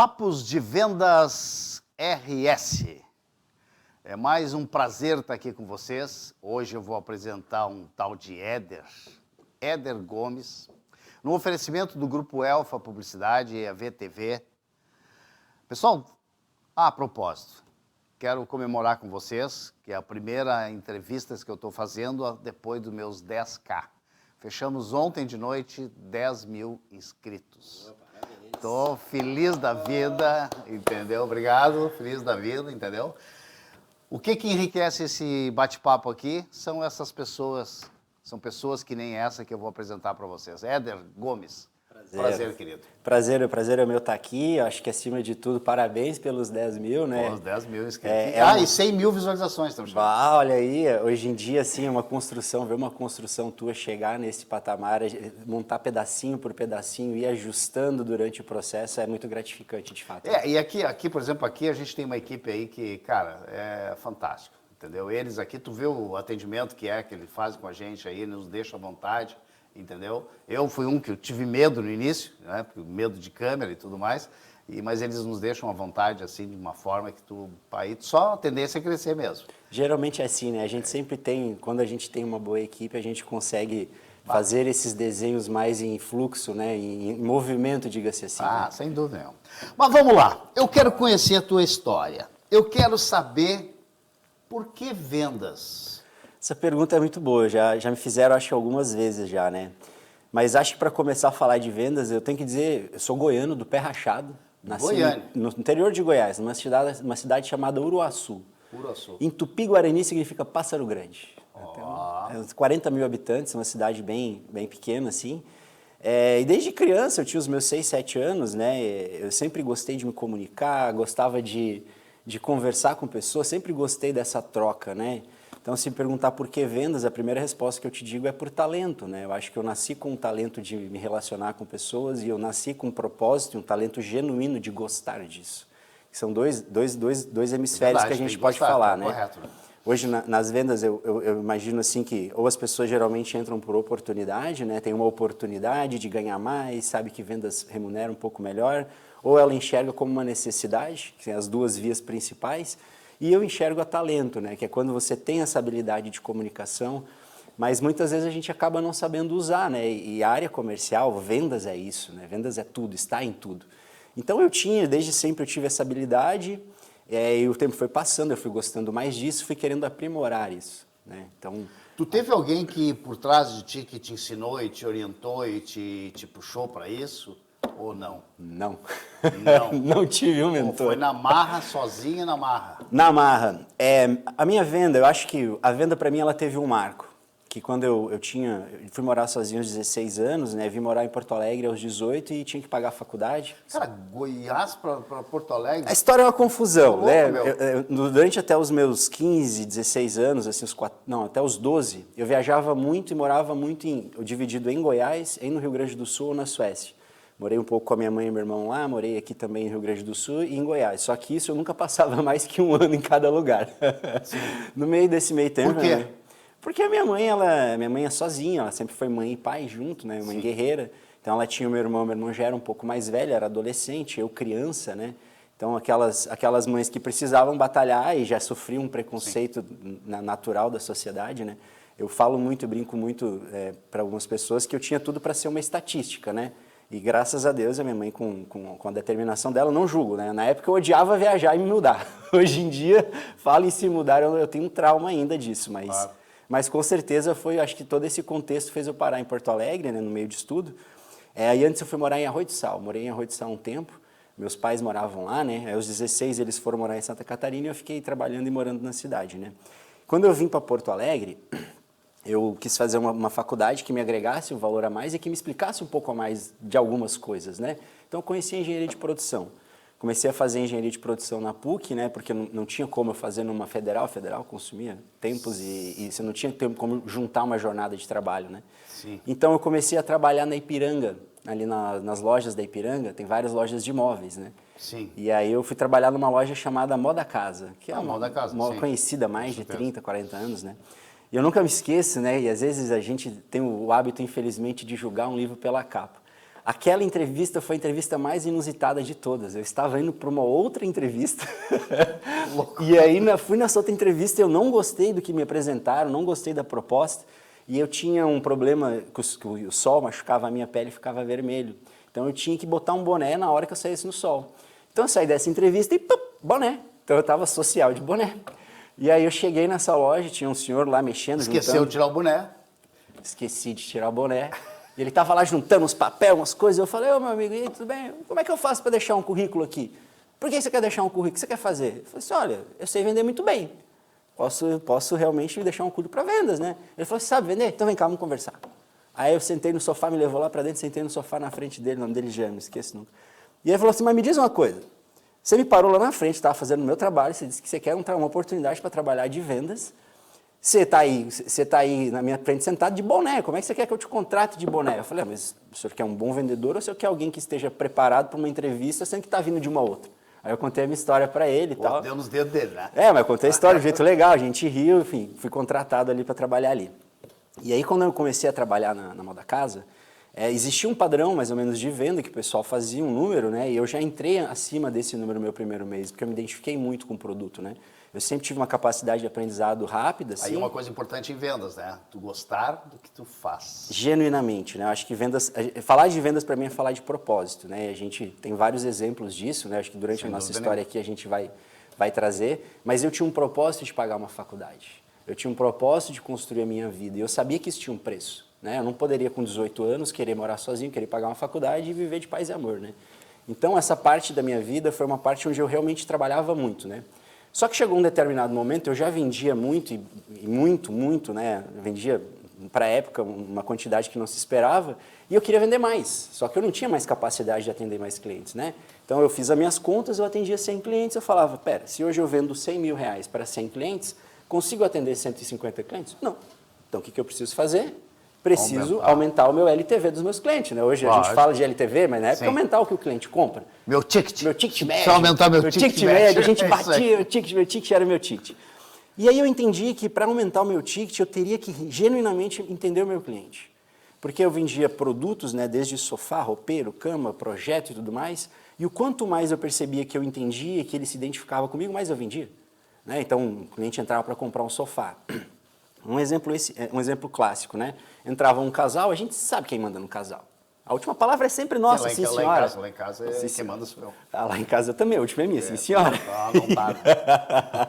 Papos de Vendas RS. É mais um prazer estar aqui com vocês. Hoje eu vou apresentar um tal de Éder Gomes, no oferecimento do Grupo Elfa Publicidade e a VTV. Pessoal, a propósito, quero comemorar com vocês que é a primeira entrevista que eu estou fazendo depois dos meus 10K. Fechamos ontem de noite 10 mil inscritos. Estou feliz da vida, entendeu? Obrigado, feliz da vida, entendeu? O que enriquece esse bate-papo aqui são essas pessoas, são pessoas que nem essa que eu vou apresentar para vocês. Éder Gomes. Prazer, querido. Prazer é meu estar aqui. Eu acho que, acima de tudo, parabéns pelos 10 mil, né? Pelos 10 mil inscritos. E 100 mil visualizações estamos chegando. Olha aí, hoje em dia, assim, é uma construção, ver uma construção tua chegar nesse patamar, montar pedacinho por pedacinho e ir ajustando durante o processo é muito gratificante, de fato. E aqui, por exemplo, aqui a gente tem uma equipe aí que, cara, é fantástico, entendeu? Eles aqui, tu vê o atendimento que eles fazem com a gente aí, nos deixam à vontade. Entendeu? Eu fui um que eu tive medo no início, né? Medo de câmera e tudo mais, mas eles nos deixam à vontade, assim, de uma forma que aí só a tendência é crescer mesmo. Geralmente é assim, né? A gente sempre tem, quando a gente tem uma boa equipe, a gente consegue fazer esses desenhos mais em fluxo, né? Em movimento, diga-se assim. Ah, né? sem dúvida nenhuma. Mas vamos lá, eu quero conhecer a tua história. Eu quero saber por que vendas. Essa pergunta é muito boa, já me fizeram acho que algumas vezes já, né? Mas acho que para começar a falar de vendas, eu tenho que dizer, eu sou goiano do pé rachado, nasci no interior de Goiás, numa cidade chamada Uruaçu. Em Tupi-Guarani significa pássaro grande. Então, 40 mil habitantes, uma cidade bem pequena assim. E desde criança, eu tinha os meus 6, 7 anos, né? Eu sempre gostei de me comunicar, gostava de conversar com pessoas, sempre gostei dessa troca, né? Então, se me perguntar por que vendas, a primeira resposta que eu te digo é por talento, né? Eu acho que eu nasci com um talento de me relacionar com pessoas e eu nasci com um propósito, um talento genuíno de gostar disso. São dois hemisférios que a gente pode falar, né? Correto. Hoje, nas vendas, eu imagino assim que ou as pessoas geralmente entram por oportunidade, né? Tem uma oportunidade de ganhar mais, sabe que vendas remunera um pouco melhor, ou ela enxerga como uma necessidade, que são as duas vias principais. E eu enxergo a talento, né? Que é quando você tem essa habilidade de comunicação, mas muitas vezes a gente acaba não sabendo usar, né? E a área comercial, vendas é isso, né? Vendas é tudo, está em tudo. Então desde sempre eu tive essa habilidade, e o tempo foi passando, eu fui gostando mais disso, fui querendo aprimorar isso, né? Então... Tu teve alguém que por trás de ti que te ensinou e te orientou e te puxou para isso? Ou não? Não. Não. Não tive um mentor. Foi na marra, sozinha na marra? Na marra. A minha venda, eu acho que a venda para mim ela teve um marco. Que quando eu fui morar sozinho aos 16 anos, né? Vim morar em Porto Alegre aos 18 e tinha que pagar a faculdade. Cara, Goiás para Porto Alegre? A história é uma confusão, louco, né? Durante até os meus 15, 16 anos, assim, até os 12, eu viajava muito e morava muito dividido em Goiás, no Rio Grande do Sul ou na Suécia. Morei um pouco com a minha mãe e meu irmão lá, morei aqui também no Rio Grande do Sul e em Goiás. Só que isso eu nunca passava mais que um ano em cada lugar. No meio desse meio tempo... Por quê? Né? Porque a minha mãe é sozinha, ela sempre foi mãe e pai junto, né? Mãe guerreira. Então ela tinha o meu irmão já era um pouco mais velho, era adolescente, eu criança, né? Então aquelas mães que precisavam batalhar e já sofriam um preconceito natural da sociedade, né? Eu falo muito, brinco muito para algumas pessoas que eu tinha tudo para ser uma estatística, né? E graças a Deus, a minha mãe, com a determinação dela, não julgo, né? Na época eu odiava viajar e me mudar. Hoje em dia, falo em se mudar, eu tenho um trauma ainda disso, mas... Claro. Mas com certeza acho que todo esse contexto fez eu parar em Porto Alegre, né, no meio de estudo. Aí antes eu fui morar em Arroio do Sal, morei em Arroio do Sal um tempo, meus pais moravam lá, né? Aí aos 16 eles foram morar em Santa Catarina e eu fiquei trabalhando e morando na cidade, né? Quando eu vim para Porto Alegre, eu quis fazer uma faculdade que me agregasse um valor a mais e que me explicasse um pouco a mais de algumas coisas, né? Então eu conheci a engenharia de produção. Comecei a fazer engenharia de produção na PUC, né, porque não tinha como eu fazer numa federal consumia tempos e você não tinha tempo como juntar uma jornada de trabalho, né? Sim. Então eu comecei a trabalhar na Ipiranga, ali nas lojas da Ipiranga, tem várias lojas de móveis, né? Sim. E aí eu fui trabalhar numa loja chamada Moda Casa, que é Moda Casa, uma sim. conhecida há mais de 30, 40 anos, né? E eu nunca me esqueço, né, e às vezes a gente tem o hábito, infelizmente, de julgar um livro pela capa. aquela entrevista foi a entrevista mais inusitada de todas. Eu estava indo para uma outra entrevista e aí fui nessa outra entrevista e eu não gostei do que me apresentaram, não gostei da proposta e eu tinha um problema que o sol machucava a minha pele e ficava vermelho. Então eu tinha que botar um boné na hora que eu saísse no sol. Então eu saí dessa entrevista e pum, boné. Então eu estava social de boné. E aí eu cheguei nessa loja, tinha um senhor lá mexendo, Esqueceu de tirar o boné. Esqueci de tirar o boné. E ele estava lá juntando uns papéis, umas coisas. Eu falei, ô meu amigo, e aí, tudo bem? Como é que eu faço para deixar um currículo aqui? Por que você quer deixar um currículo? O que você quer fazer? Eu falei assim, olha, eu sei vender muito bem. Posso realmente deixar um currículo para vendas, né? Ele falou, você sabe vender? Então vem cá, vamos conversar. Aí eu sentei no sofá, me levou lá para dentro, sentei no sofá na frente dele, o nome dele já, não esqueço nunca. E ele falou assim, mas me diz uma coisa. Você me parou lá na frente, estava fazendo o meu trabalho, você disse que você quer uma oportunidade para trabalhar de vendas. Você está aí na minha frente sentado de boné, como é que você quer que eu te contrate de boné? Eu falei, mas o senhor quer um bom vendedor ou o senhor quer alguém que esteja preparado para uma entrevista sendo que está vindo de uma outra? Aí eu contei a minha história para ele e tal. Deu nos dedos dele, né? Mas eu contei a história de um jeito legal, a gente riu, enfim, fui contratado ali para trabalhar ali. E aí quando eu comecei a trabalhar na Moda Casa, existia um padrão mais ou menos de venda que o pessoal fazia um número, né? E eu já entrei acima desse número no meu primeiro mês, porque eu me identifiquei muito com o produto, né? Eu sempre tive uma capacidade de aprendizado rápida, assim. Aí uma coisa importante em vendas, né? Tu gostar do que tu faz. Genuinamente, né? Eu acho que falar de vendas para mim é falar de propósito, né? A gente tem vários exemplos disso, né? Acho que durante a nossa história aqui a gente vai trazer, mas eu tinha um propósito de pagar uma faculdade. Eu tinha um propósito de construir a minha vida e eu sabia que isso tinha um preço, né? Eu não poderia com 18 anos querer morar sozinho, querer pagar uma faculdade e viver de paz e amor, né? Então essa parte da minha vida foi uma parte onde eu realmente trabalhava muito, né? Só que chegou um determinado momento, eu já vendia muito, muito, né? Eu vendia, para a época, uma quantidade que não se esperava, e eu queria vender mais. Só que eu não tinha mais capacidade de atender mais clientes, né? Então eu fiz as minhas contas, eu atendia 100 clientes, eu falava, pera, se hoje eu vendo 100 mil reais para 100 clientes, consigo atender 150 clientes? Não. Então o que eu preciso fazer? Preciso aumentar o meu LTV dos meus clientes, né? Hoje a gente fala de LTV, mas na época aumentar o que o cliente compra. Meu ticket médio. Só aumentar meu ticket médio. A gente batia, meu ticket era meu ticket. E aí eu entendi que para aumentar o meu ticket, eu teria que genuinamente entender o meu cliente. Porque eu vendia produtos, né, desde sofá, roupeiro, cama, projeto e tudo mais, e o quanto mais eu percebia que eu entendia, que ele se identificava comigo, mais eu vendia. Né? Então, o cliente entrava para comprar um sofá. Um exemplo clássico, né? Entrava um casal, a gente sabe quem manda no casal. A última palavra é sempre nossa, sim, senhora. Lá em casa é quem manda sou eu. Lá em casa também, a última é minha, sim, senhora. Não dá.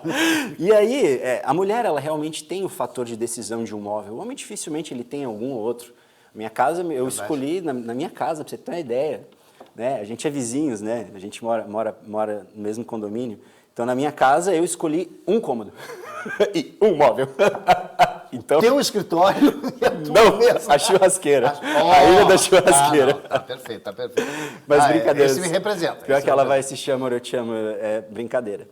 E aí, a mulher, ela realmente tem o fator de decisão de um móvel. O homem, dificilmente, ele tem algum ou outro. Minha casa, eu escolhi, na minha casa, para você ter uma ideia, né? A gente é vizinhos, né? A gente mora no mesmo condomínio. Então, na minha casa, eu escolhi um cômodo e um móvel. Então, tem um escritório e a tua não, mesa. A churrasqueira. A ilha da churrasqueira. Tá perfeito, tá perfeito. Mas brincadeira. Esse me representa. Pior que ela vai assistir Amor, Eu Te Amo, é brincadeira.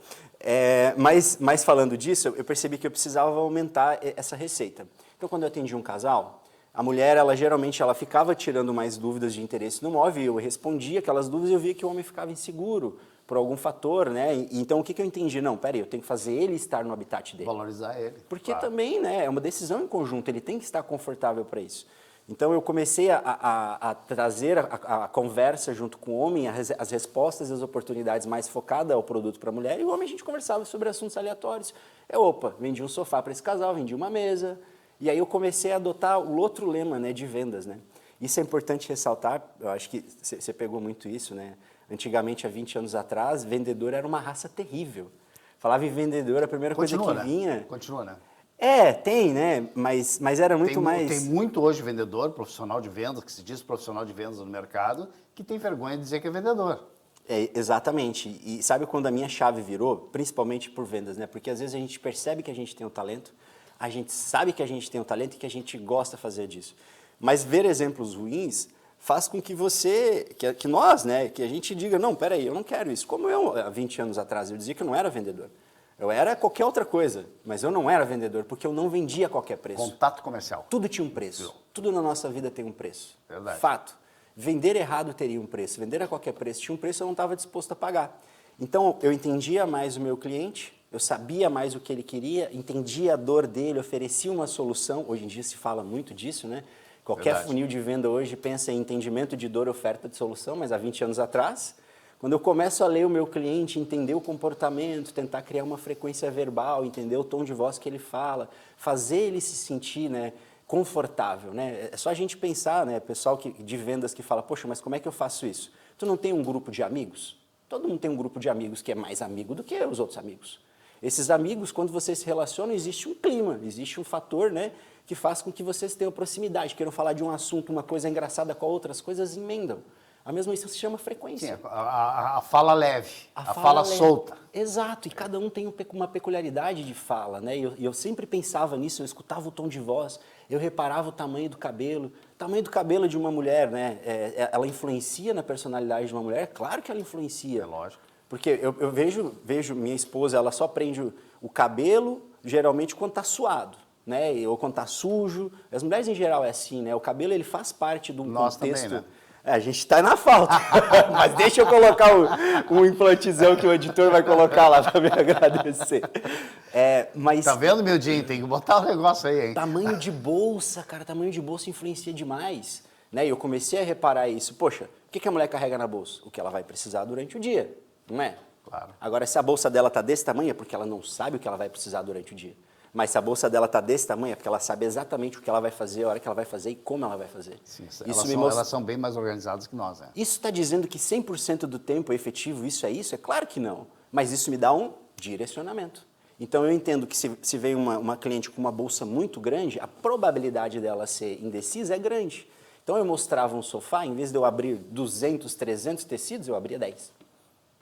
Mas falando disso, eu percebi que eu precisava aumentar essa receita. Então, quando eu atendi um casal, a mulher, geralmente, ela ficava tirando mais dúvidas de interesse no móvel, e eu respondia aquelas dúvidas e eu via que o homem ficava inseguro por algum fator, né? Então, o que eu entendi? Não, peraí, eu tenho que fazer ele estar no habitat dele. Valorizar ele. Porque também, né, é uma decisão em conjunto, ele tem que estar confortável para isso. Então, eu comecei a trazer a conversa junto com o homem, as respostas e as oportunidades mais focadas ao produto para a mulher, e o homem a gente conversava sobre assuntos aleatórios. Vendi um sofá para esse casal, vendi uma mesa, e aí eu comecei a adotar o outro lema, né, de vendas, né? Isso é importante ressaltar, eu acho que você pegou muito isso, né? Antigamente, há 20 anos atrás, vendedor era uma raça terrível. Falava em vendedor, a primeira coisa que vinha... Continua, né? Tem, né? Mas era muito mais... Tem muito hoje vendedor, profissional de vendas, que se diz profissional de vendas no mercado, que tem vergonha de dizer que é vendedor. Exatamente. E sabe quando a minha chave virou? Principalmente por vendas, né? Porque às vezes a gente percebe que a gente tem o talento, a gente sabe que a gente tem o talento e que a gente gosta de fazer disso. Mas ver exemplos ruins faz com que que nós, né, que a gente diga, não, peraí, eu não quero isso. Como eu, há 20 anos atrás, eu dizia que eu não era vendedor. Eu era qualquer outra coisa, mas eu não era vendedor, porque eu não vendia a qualquer preço. Contato comercial. Tudo tinha um preço. Tudo na nossa vida tem um preço. Verdade. Fato. Vender errado teria um preço. Vender a qualquer preço tinha um preço, eu não estava disposto a pagar. Então, eu entendia mais o meu cliente, eu sabia mais o que ele queria, entendia a dor dele, oferecia uma solução. Hoje em dia se fala muito disso, né? Qualquer Verdade. funil de venda hoje pensa em entendimento de dor, oferta de solução, mas há 20 anos atrás, quando eu começo a ler o meu cliente, entender o comportamento, tentar criar uma frequência verbal, entender o tom de voz que ele fala, fazer ele se sentir, né, confortável, né? É só a gente pensar, né, pessoal de vendas que fala, poxa, mas como é que eu faço isso? Tu não tem um grupo de amigos? Todo mundo tem um grupo de amigos que é mais amigo do que os outros amigos. Esses amigos, quando vocês se relacionam, existe um clima, existe um fator, né, que faz com que vocês tenham proximidade, queiram falar de um assunto, uma coisa engraçada com a outra, as coisas emendam. A mesma isso se chama frequência. Sim, a fala leve, a fala leve. solta. Exato, e cada um tem uma peculiaridade de fala, né? E eu sempre pensava nisso, eu escutava o tom de voz, eu reparava o tamanho do cabelo. O tamanho do cabelo de uma mulher, né? Ela influencia na personalidade de uma mulher? Claro que ela influencia. É lógico. Porque eu vejo minha esposa, ela só prende o cabelo, geralmente, quando está suado, né? Ou quando está sujo. As mulheres, em geral, é assim, né? O cabelo, ele faz parte de um Nós contexto... também, né? A gente está na falta, mas deixa eu colocar um implantezão que o editor vai colocar lá para me agradecer. Mas Tá vendo, Mildinho? Tem que botar o negócio aí, hein? tamanho de bolsa, cara, tamanho de bolsa influencia demais. Né? E eu comecei a reparar isso. Poxa, o que a mulher carrega na bolsa? O que ela vai precisar durante o dia, não é? Claro. Agora, se a bolsa dela está desse tamanho, é porque ela não sabe o que ela vai precisar durante o dia. Mas se a bolsa dela está desse tamanho, é porque ela sabe exatamente o que ela vai fazer, a hora que ela vai fazer e como ela vai fazer. Sim, Isso elas são bem mais organizadas que nós, né? Isso está dizendo que 100% do tempo é efetivo, isso é isso? É claro que não. Mas isso me dá um direcionamento. Então eu entendo que se vem uma cliente com uma bolsa muito grande, a probabilidade dela ser indecisa é grande. Então eu mostrava um sofá, em vez de eu abrir 200, 300 tecidos, eu abria 10.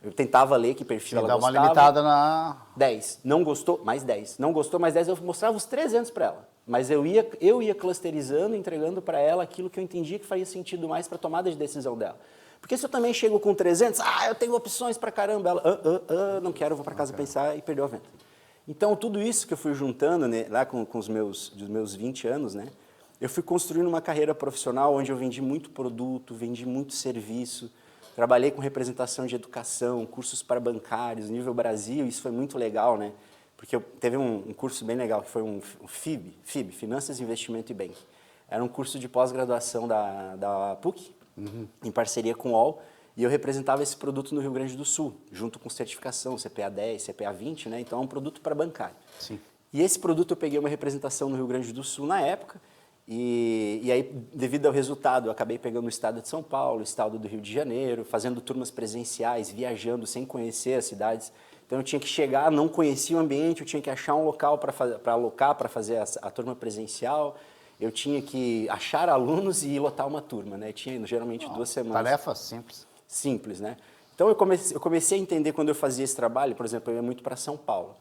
Eu tentava ler que perfil ela Dá gostava. uma limitada na... 10. Não gostou? Mais 10. Não gostou? Mais 10. Eu mostrava os 300 para ela. Mas eu ia clusterizando, entregando para ela aquilo que eu entendia que faria sentido mais para a tomada de decisão dela. Porque se eu também chego com 300, eu tenho opções para caramba. Ela, não quero, vou para casa pensar e perdeu a venda. Então, tudo isso que eu fui juntando, né, lá com os meus 20 anos, né, eu fui construindo uma carreira profissional onde eu vendi muito produto, vendi muito serviço, trabalhei com representação de educação, cursos para bancários, nível Brasil, isso foi muito legal, né? Porque teve um curso bem legal, que foi um FIB, Finanças, Investimento e Banking. Era um curso de pós-graduação da PUC, em parceria com o UOL, e eu representava esse produto no Rio Grande do Sul, junto com certificação, CPA 10, CPA 20, né? Então é um produto para bancário. Sim. E esse produto eu peguei uma representação no Rio Grande do Sul na época, e aí, devido ao resultado, eu acabei pegando o estado de São Paulo, o estado do Rio de Janeiro, fazendo turmas presenciais, viajando sem conhecer as cidades. Então eu tinha que chegar, não conhecia o ambiente, eu tinha que achar um local para alocar, para fazer a turma presencial. Eu tinha que achar alunos e lotar uma turma, né? Tinha geralmente 2 semanas. Tarefa simples. Simples, né? Então eu comecei a entender quando eu fazia esse trabalho, por exemplo, eu ia muito para São Paulo.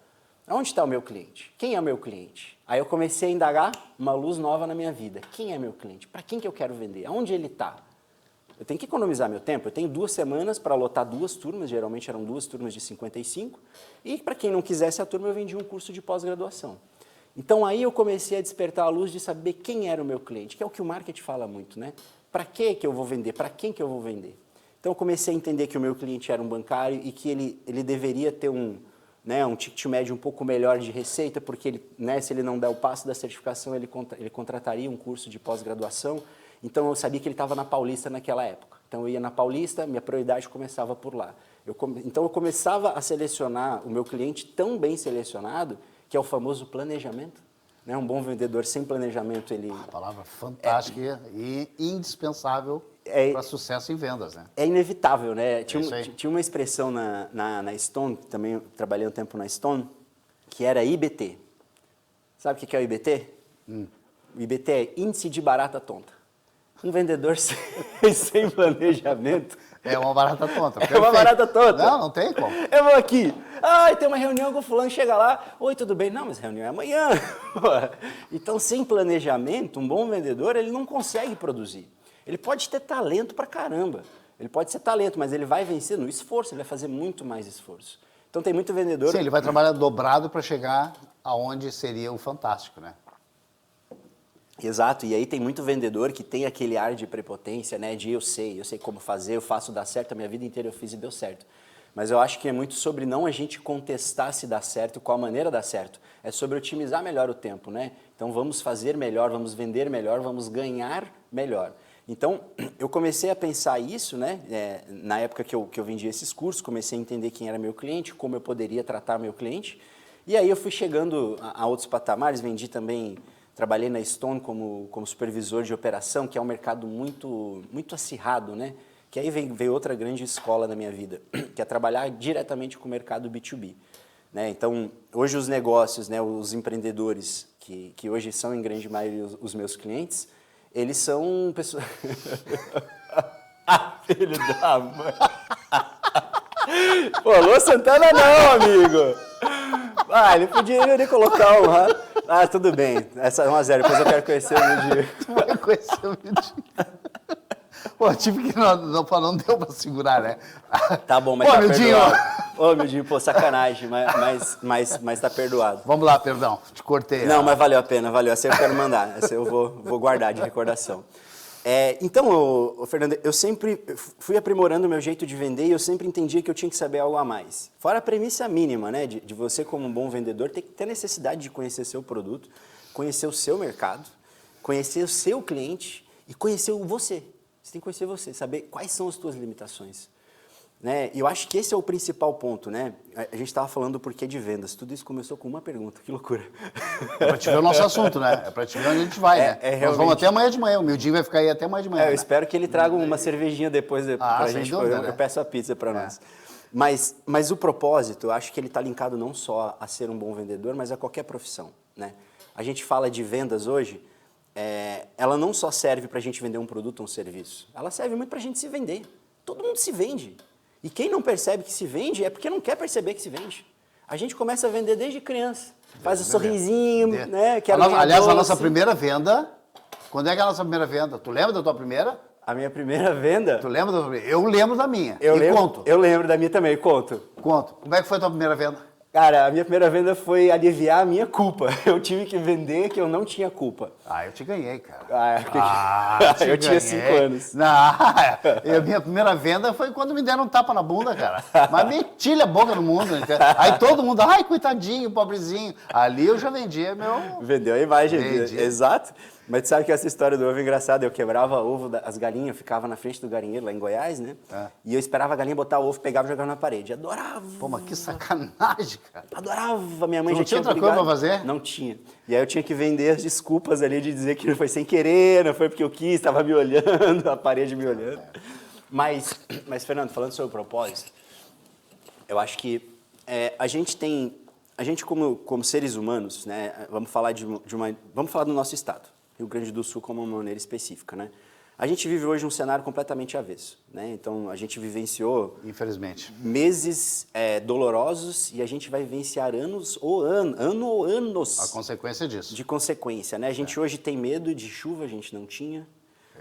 Onde está o meu cliente? Quem é o meu cliente? Aí eu comecei a indagar uma luz nova na minha vida. Quem é meu cliente? Para quem que eu quero vender? Aonde ele está? Eu tenho que economizar meu tempo. Eu tenho 2 semanas para lotar 2 turmas, geralmente eram 2 turmas de 55. E para quem não quisesse a turma, eu vendia um curso de pós-graduação. Então aí eu comecei a despertar a luz de saber quem era o meu cliente, que é o que o marketing fala muito, né? Para que eu vou vender? Para quem que eu vou vender? Então eu comecei a entender que o meu cliente era um bancário e que ele deveria ter um ticket médio um pouco melhor de receita, porque ele, né, se ele não der o passo da certificação, ele contrataria um curso de pós-graduação. Então eu sabia que ele estava na Paulista naquela época. Então eu ia na Paulista, minha prioridade começava por lá. Então eu começava a selecionar o meu cliente tão bem selecionado, que é o famoso planejamento. Né? Um bom vendedor sem planejamento, ele... A palavra fantástica e indispensável para sucesso em vendas, né? É inevitável, né? Tinha uma expressão na Stone, também trabalhei um tempo na Stone, que era IBT. Sabe o que é o IBT? O IBT é Índice de Barata Tonta. Um vendedor sem planejamento... É uma barata tonta. É uma barata tonta. Não tem como. Eu vou aqui. Tem uma reunião com o fulano, chega lá. Oi, tudo bem? Não, mas a reunião é amanhã. Então, sem planejamento, um bom vendedor, ele não consegue produzir. Ele pode ter talento pra caramba. Ele pode ser talento, mas ele vai vencer no esforço, ele vai fazer muito mais esforço. Então, tem muito vendedor... Sim, ele vai trabalhar dobrado para chegar aonde seria o fantástico, né? Exato, e aí tem muito vendedor que tem aquele ar de prepotência, né, de eu sei como fazer, eu faço dar certo, a minha vida inteira eu fiz e deu certo. Mas eu acho que é muito sobre não a gente contestar se dá certo, qual maneira dá certo. É sobre otimizar melhor o tempo, né? Então vamos fazer melhor, vamos vender melhor, vamos ganhar melhor. Então eu comecei a pensar isso, né? Na época que eu vendia esses cursos, comecei a entender quem era meu cliente, como eu poderia tratar meu cliente. E aí eu fui chegando a outros patamares, vendi também, trabalhei na Stone como supervisor de operação, que é um mercado muito acirrado, né? Que aí veio outra grande escola na minha vida, que é trabalhar diretamente com o mercado B2B. Né? Então, hoje os negócios, né, os empreendedores, que hoje são em grande maioria os meus clientes, eles são pessoas... Filho da mãe! Pô, Alô Santana não, amigo! Ele podia colocar um... tudo bem, essa é 1-0, depois eu quero conhecer o Midinho. Tu vai conhecer o Midinho. Pô, tive que não deu pra segurar, né? Tá bom, mas pô, tá Midinho. perdoado. Ô, Midinho, pô, sacanagem, mas tá perdoado. Vamos lá, perdão, te cortei. Não, mas valeu a pena, valeu. Essa eu quero mandar, essa eu vou guardar de recordação. Então, Fernando, eu sempre fui aprimorando o meu jeito de vender e eu sempre entendia que eu tinha que saber algo a mais. Fora a premissa mínima, né, de você como um bom vendedor ter necessidade de conhecer seu produto, conhecer o seu mercado, conhecer o seu cliente e conhecer você. Você tem que conhecer você, saber quais são as suas limitações. Né? E eu acho que esse é o principal ponto, né? A gente estava falando do porquê de vendas. Tudo isso começou com uma pergunta, que loucura. É para te ver o nosso assunto, né? É para te ver onde a gente vai, né? Realmente... Nós vamos até amanhã de manhã, o Mildinho vai ficar aí até amanhã de manhã. Eu né? espero que ele traga uma cervejinha depois pra gente. Dúvida, Eu peço a pizza para nós. Mas o propósito, eu acho que ele está linkado não só a ser um bom vendedor, mas a qualquer profissão, né? A gente fala de vendas hoje, ela não só serve para a gente vender um produto ou um serviço, ela serve muito para a gente se vender. Todo mundo se vende. E quem não percebe que se vende é porque não quer perceber que se vende. A gente começa a vender desde criança. Faz o sorrisinho, né? Aliás, a nossa primeira venda... Quando é que é a nossa primeira venda? Tu lembra da tua primeira? A minha primeira venda? Tu lembra da tua primeira? Eu lembro da minha. Conto. Eu lembro da minha também, conto. Conto. Como é que foi a tua primeira venda? Cara, a minha primeira venda foi aliviar a minha culpa. Eu tive que vender que eu não tinha culpa. Eu te ganhei, cara. Eu tinha 5 anos. Não, a minha primeira venda foi quando me deram um tapa na bunda, cara. Mas metilha a boca no mundo. Aí todo mundo, coitadinho, pobrezinho. Ali eu já vendia meu... Vendeu a imagem. Exato. Mas tu sabe que essa história do ovo é engraçada. Eu quebrava ovo das galinhas, ficava na frente do galinheiro lá em Goiás, né? E eu esperava a galinha botar o ovo, pegava e jogava na parede. Adorava. Pô, mas que sacanagem, cara. Adorava. Minha mãe já tinha outra coisa pra fazer? Não tinha. E aí eu tinha que vender as desculpas ali de dizer que não foi sem querer, não foi porque eu quis, estava me olhando, a parede me olhando. Mas, Fernando, falando sobre o propósito, eu acho que a gente como seres humanos, né, vamos falar do nosso estado. Rio Grande do Sul como uma maneira específica, né? A gente vive hoje um cenário completamente avesso, né? Então, a gente vivenciou... Infelizmente. Meses dolorosos e a gente vai vivenciar anos ou anos... A consequência disso. De consequência, né? A gente hoje tem medo de chuva, a gente não tinha.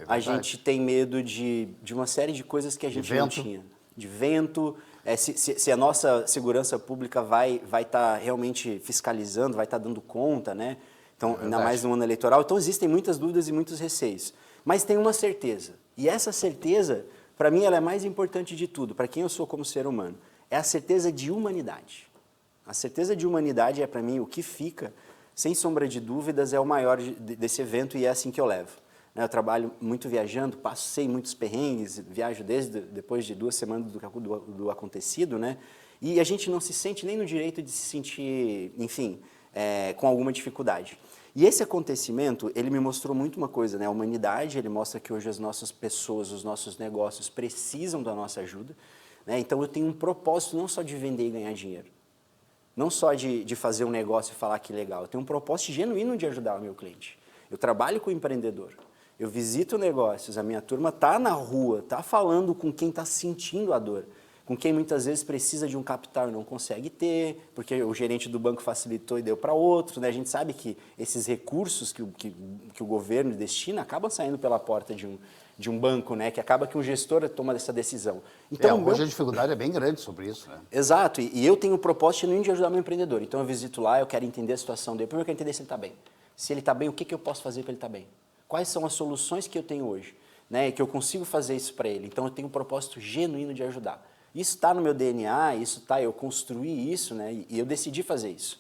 A gente tem medo de uma série de coisas que a gente não tinha. De vento. Se a nossa segurança pública vai estar realmente fiscalizando, vai estar dando conta, né? Então, ainda mais no ano eleitoral. Então, existem muitas dúvidas e muitos receios. Mas tem uma certeza. E essa certeza, para mim, ela é mais importante de tudo, para quem eu sou como ser humano. É a certeza de humanidade. A certeza de humanidade é, para mim, o que fica, sem sombra de dúvidas, é o maior desse evento e é assim que eu levo. Eu trabalho muito viajando, passei muitos perrengues, viajo depois de 2 semanas do acontecido, né? E a gente não se sente nem no direito de se sentir, enfim... com alguma dificuldade. E esse acontecimento, ele me mostrou muito uma coisa, né? A humanidade, ele mostra que hoje as nossas pessoas, os nossos negócios precisam da nossa ajuda, né? Então eu tenho um propósito não só de vender e ganhar dinheiro, não só de fazer um negócio e falar que legal, eu tenho um propósito genuíno de ajudar o meu cliente. Eu trabalho com empreendedor, eu visito negócios, a minha turma está na rua, está falando com quem está sentindo a dor, com quem muitas vezes precisa de um capital e não consegue ter, porque o gerente do banco facilitou e deu para outro, né? A gente sabe que esses recursos que o governo destina acabam saindo pela porta de um banco, né? Que acaba que um gestor toma essa decisão. Então, hoje a dificuldade é bem grande sobre isso, né? Exato, e eu tenho o propósito genuíno de ajudar meu empreendedor. Então eu visito lá, eu quero entender a situação dele. Primeiro eu quero entender se ele está bem. Se ele está bem, o que eu posso fazer para ele estar bem? Quais são as soluções que eu tenho hoje, né? Que eu consigo fazer isso para ele. Então eu tenho um propósito genuíno de ajudar. Isso está no meu DNA, isso tá, eu construí isso, né? E eu decidi fazer isso.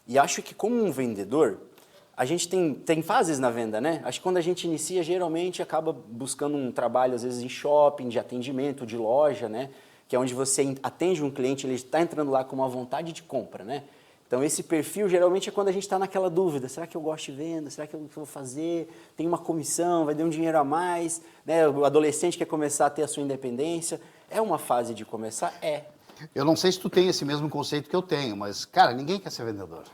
E acho que como um vendedor, a gente tem fases na venda, né? Acho que quando a gente inicia, geralmente acaba buscando um trabalho, às vezes, em shopping, de atendimento, de loja, né? Que é onde você atende um cliente, ele está entrando lá com uma vontade de compra, né? Então, esse perfil, geralmente, é quando a gente está naquela dúvida. Será que eu gosto de venda? Será que eu vou fazer? Tem uma comissão? Vai dar um dinheiro a mais? Né? O adolescente quer começar a ter a sua independência. É uma fase de começar? É. Eu não sei se tu tem esse mesmo conceito que eu tenho, mas, cara, ninguém quer ser vendedor.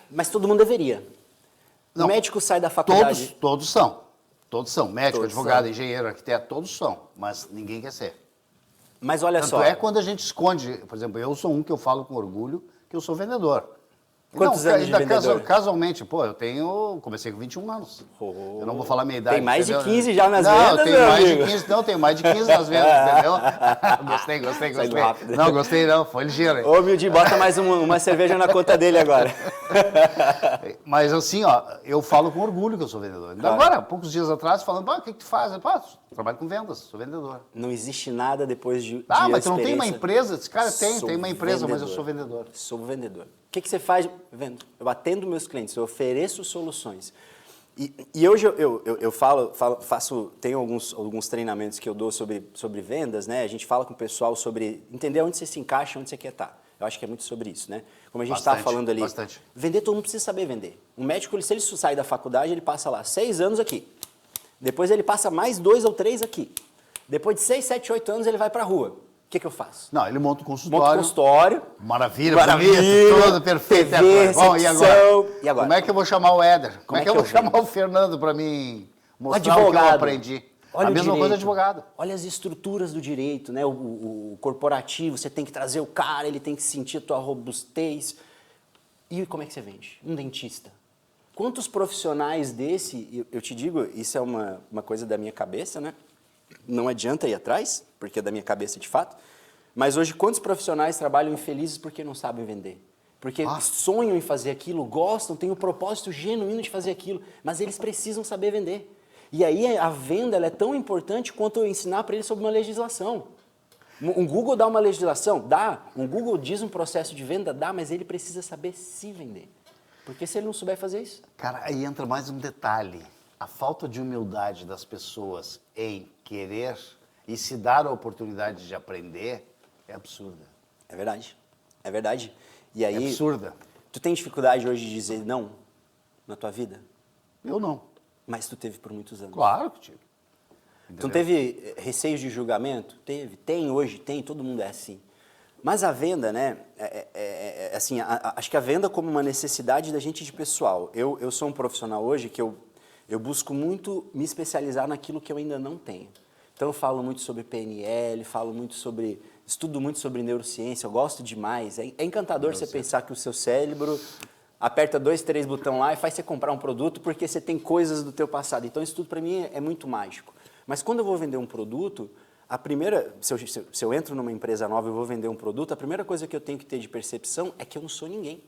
Mas todo mundo deveria. Não, o médico sai da faculdade... Todos são. Todos são. Médico, Todos advogado, são. engenheiro, arquiteto, todos são. Mas ninguém quer ser. Mas olha Tanto só... é quando a gente esconde. Por exemplo, eu sou um que eu falo com orgulho que eu sou vendedor. Quantos anos de vendedor? Casualmente, pô, comecei com 21 anos. Eu não vou falar a minha idade. Tem mais entendeu? de 15 já nas não, vendas, tenho meu mais amigo. de 15, não, tenho mais de 15 nas vendas, entendeu? Gostei. Saiu rápido. Não, gostei não, foi ligeiro. Ô, Mildi, bota mais uma cerveja na conta dele agora. Mas assim, ó, eu falo com orgulho que eu sou vendedor. Ainda Claro. agora, poucos dias atrás, falando, o que tu faz? Trabalho com vendas, sou vendedor. Não existe nada depois de Mas tu não tem uma experiência. empresa? Esse cara Sou tem uma empresa, mas eu vendedor. sou vendedor. Sou vendedor. O que você faz? Vendo. Eu atendo meus clientes, eu ofereço soluções. E hoje eu tenho alguns treinamentos que eu dou sobre vendas, né? A gente fala com o pessoal sobre entender onde você se encaixa, onde você quer estar. Eu acho que é muito sobre isso, né? Como a gente estava falando ali. Bastante. Vender, todo mundo precisa saber vender. Um médico, se ele sair da faculdade, ele passa lá 6 anos aqui. Depois ele passa mais 2 ou 3 aqui. Depois de 6, 7, 8 anos, ele vai para a rua. O que eu faço? Não, ele monta um consultório. Monta um consultório. Maravilha, Maravilha, bonito, tudo perfeito. TV, Bom, e recepção. agora? E agora? Como é que eu vou chamar o Éder? Como é que eu vou venho? chamar o Fernando para mim mostrar o que eu Advogado. aprendi? Olha A o mesma direito. coisa advogado. Olha as estruturas do direito, né? O corporativo, você tem que trazer o cara, ele tem que sentir a tua robustez. E como é que você vende? Um dentista. Quantos profissionais desse, eu te digo, isso é uma coisa da minha cabeça, né? Não adianta ir atrás, porque é da minha cabeça de fato. Mas hoje, quantos profissionais trabalham infelizes porque não sabem vender? Porque sonham em fazer aquilo, gostam, têm o propósito genuíno de fazer aquilo, mas eles precisam saber vender. E aí a venda ela é tão importante quanto eu ensinar para eles sobre uma legislação. Um Google dá uma legislação? Dá. Um Google diz um processo de venda? Dá, mas ele precisa saber se vender. Porque se ele não souber fazer isso... Cara, aí entra mais um detalhe. A falta de humildade das pessoas em querer e se dar a oportunidade de aprender é absurda. É verdade. É verdade. E aí... É absurda. Tu tem dificuldade hoje de dizer não na tua vida? Eu não. Mas tu teve por muitos anos. Claro que tive. Tu não teve receios de julgamento? Teve. Tem hoje, tem. Todo mundo é assim. Mas a venda, né? Assim, acho que a venda como uma necessidade da gente de pessoal. Eu sou um profissional hoje que eu busco muito me especializar naquilo que eu ainda não tenho. Então eu falo muito sobre PNL, estudo muito sobre neurociência, eu gosto demais. É encantador você pensar que o seu cérebro aperta 2, 3 botões lá e faz você comprar um produto porque você tem coisas do teu passado. Então isso tudo para mim é muito mágico. Mas quando eu vou vender um produto, se eu entro numa empresa nova e vou vender um produto, a primeira coisa que eu tenho que ter de percepção é que eu não sou ninguém.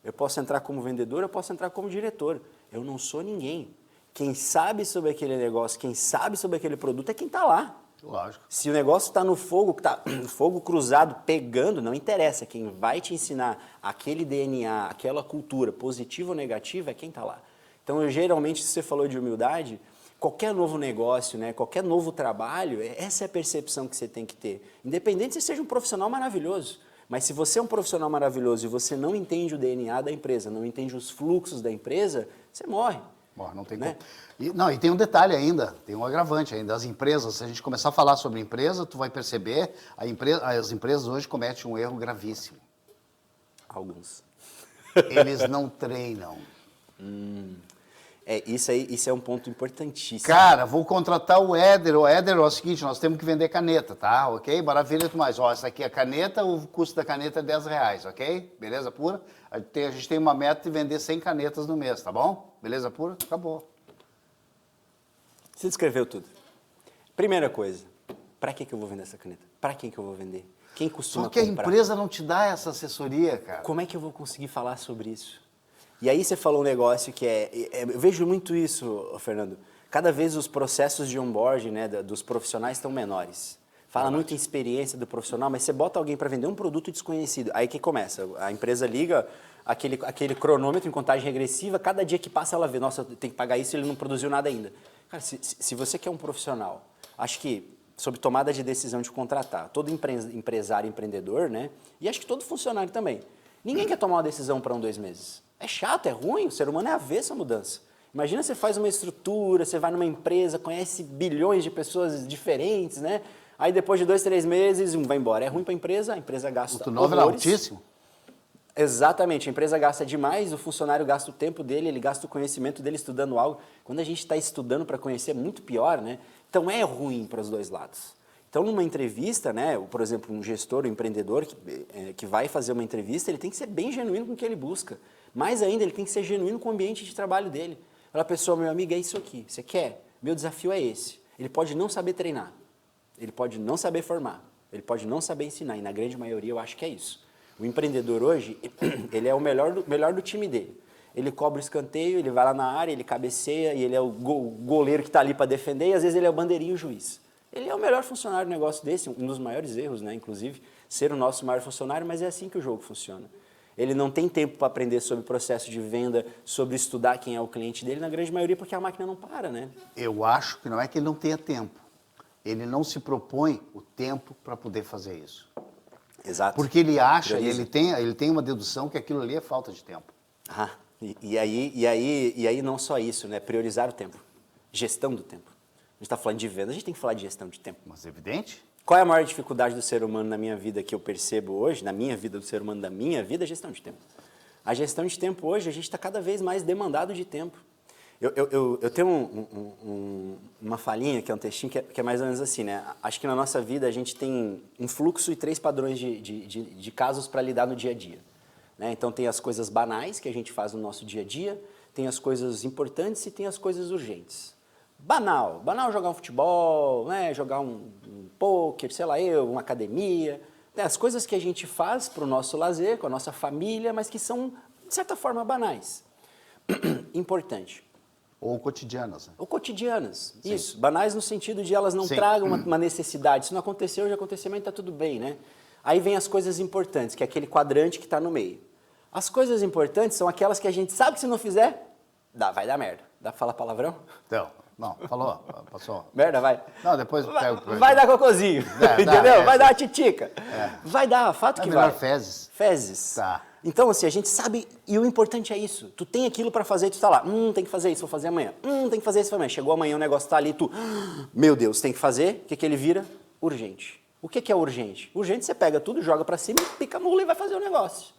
Eu posso entrar como vendedor, eu posso entrar como diretor. Eu não sou ninguém. Quem sabe sobre aquele negócio, quem sabe sobre aquele produto é quem está lá. Lógico. Se o negócio está no fogo, está fogo cruzado, pegando, não interessa. Quem vai te ensinar aquele DNA, aquela cultura, positiva ou negativa, é quem está lá. Então, geralmente, se você falou de humildade, qualquer novo negócio, né, qualquer novo trabalho, essa é a percepção que você tem que ter. Independente se você seja um profissional maravilhoso. Mas se você é um profissional maravilhoso e você não entende o DNA da empresa, não entende os fluxos da empresa, você morre. Bom, não tem Né? como. E tem um detalhe ainda, tem um agravante ainda. As empresas, se a gente começar a falar sobre empresa, tu vai perceber, as empresas hoje cometem um erro gravíssimo. Alguns. Eles não treinam. Isso é um ponto importantíssimo. Cara, vou contratar o Éder. O Éder, é o seguinte, nós temos que vender caneta, tá? Ok? Maravilha, tudo mais. Ó, essa aqui é a caneta, o custo da caneta é R$10, ok? Beleza pura? A gente tem uma meta de vender 100 canetas no mês, tá bom? Beleza pura? Acabou. Você descreveu tudo. Primeira coisa, para que eu vou vender essa caneta? Para quem que eu vou vender? Quem costuma Só que a comprar? empresa não te dá essa assessoria, cara. Como é que eu vou conseguir falar sobre isso? E aí você falou um negócio que eu vejo muito isso, Fernando. cada vez os processos de onboarding, né, dos profissionais estão menores. Fala muito em experiência do profissional, mas você bota alguém para vender um produto desconhecido. Aí que começa, a empresa liga aquele cronômetro em contagem regressiva, cada dia que passa ela vê, nossa, tem que pagar isso, ele não produziu nada ainda. Cara, se você quer um profissional, acho que sobre tomada de decisão de contratar, todo empresário, empreendedor, né, e acho que todo funcionário também, ninguém quer tomar uma decisão para 2 meses. É chato, é ruim, o ser humano é avesso à mudança. Imagina você faz uma estrutura, você vai numa empresa, conhece bilhões de pessoas diferentes, né? Aí depois de 2, 3 meses, vai embora. É ruim para a empresa gasta O turnover é altíssimo. Exatamente, a empresa gasta demais, o funcionário gasta o tempo dele, ele gasta o conhecimento dele estudando algo. Quando a gente está estudando para conhecer, é muito pior, né? Então é ruim para os dois lados. Então numa entrevista, né, por exemplo, um gestor, um empreendedor que vai fazer uma entrevista, ele tem que ser bem genuíno com o que ele busca. Mais ainda, ele tem que ser genuíno com o ambiente de trabalho dele. Fala, pessoal, meu amigo, é isso aqui, você quer? Meu desafio é esse. Ele pode não saber treinar. Ele pode não saber formar, ele pode não saber ensinar, e na grande maioria eu acho que é isso. O empreendedor hoje, ele é o melhor do time dele. Ele cobra o escanteio, ele vai lá na área, ele cabeceia, e ele é o goleiro que está ali para defender, e às vezes ele é o bandeirinho e o juiz. Ele é o melhor funcionário do negócio desse, um dos maiores erros, né? Inclusive, ser o nosso maior funcionário, mas é assim que o jogo funciona. Ele não tem tempo para aprender sobre o processo de venda, sobre estudar quem é o cliente dele, na grande maioria, porque a máquina não para, né? Eu acho que não é que ele não tenha tempo. Ele não se propõe o tempo para poder fazer isso. Exato. Porque ele acha, e ele tem uma dedução que aquilo ali é falta de tempo. Ah, e aí não só isso, né? Priorizar o tempo. Gestão do tempo. A gente está falando de venda, a gente tem que falar de gestão de tempo. Mas é evidente. Qual é a maior dificuldade do ser humano na minha vida que eu percebo hoje, na minha vida do ser humano da minha vida? A gestão de tempo. A gestão de tempo hoje, a gente está cada vez mais demandado de tempo. Eu tenho uma falinha, que é um textinho, que é mais ou menos assim, né? Acho que na nossa vida a gente tem um fluxo e 3 padrões de casos para lidar no dia a dia. Né? Então tem as coisas banais que a gente faz no nosso dia a dia, tem as coisas importantes e tem as coisas urgentes. Banal jogar um futebol, né? Jogar um pôquer, sei lá uma academia. Né? As coisas que a gente faz para o nosso lazer, com a nossa família, mas que são, de certa forma, banais. Importante. Ou cotidianas. Né? Ou cotidianas, Sim. isso. Banais no sentido de elas não tragam uma necessidade. Se não aconteceu, já aconteceu, mas está tudo bem, né? Aí vem as coisas importantes, que é aquele quadrante que está no meio. As coisas importantes são aquelas que a gente sabe que se não fizer, vai dar merda. Dá para falar palavrão? Então, não, falou, passou. Merda, vai. Não, depois... Vai dar cocôzinho, entendeu? Vai dar uma titica. Vai dar, fato que vai. Melhor fezes. Fezes. Tá. Então, assim, a gente sabe, e o importante é isso. Tu tem aquilo para fazer e tu está lá, tem que fazer isso, vou fazer amanhã. Tem que fazer isso amanhã. Chegou amanhã, o negócio está ali, tu, meu Deus, tem que fazer. O que ele vira? Urgente. O que é urgente? Urgente, você pega tudo, joga para cima, pica a mula e vai fazer o negócio.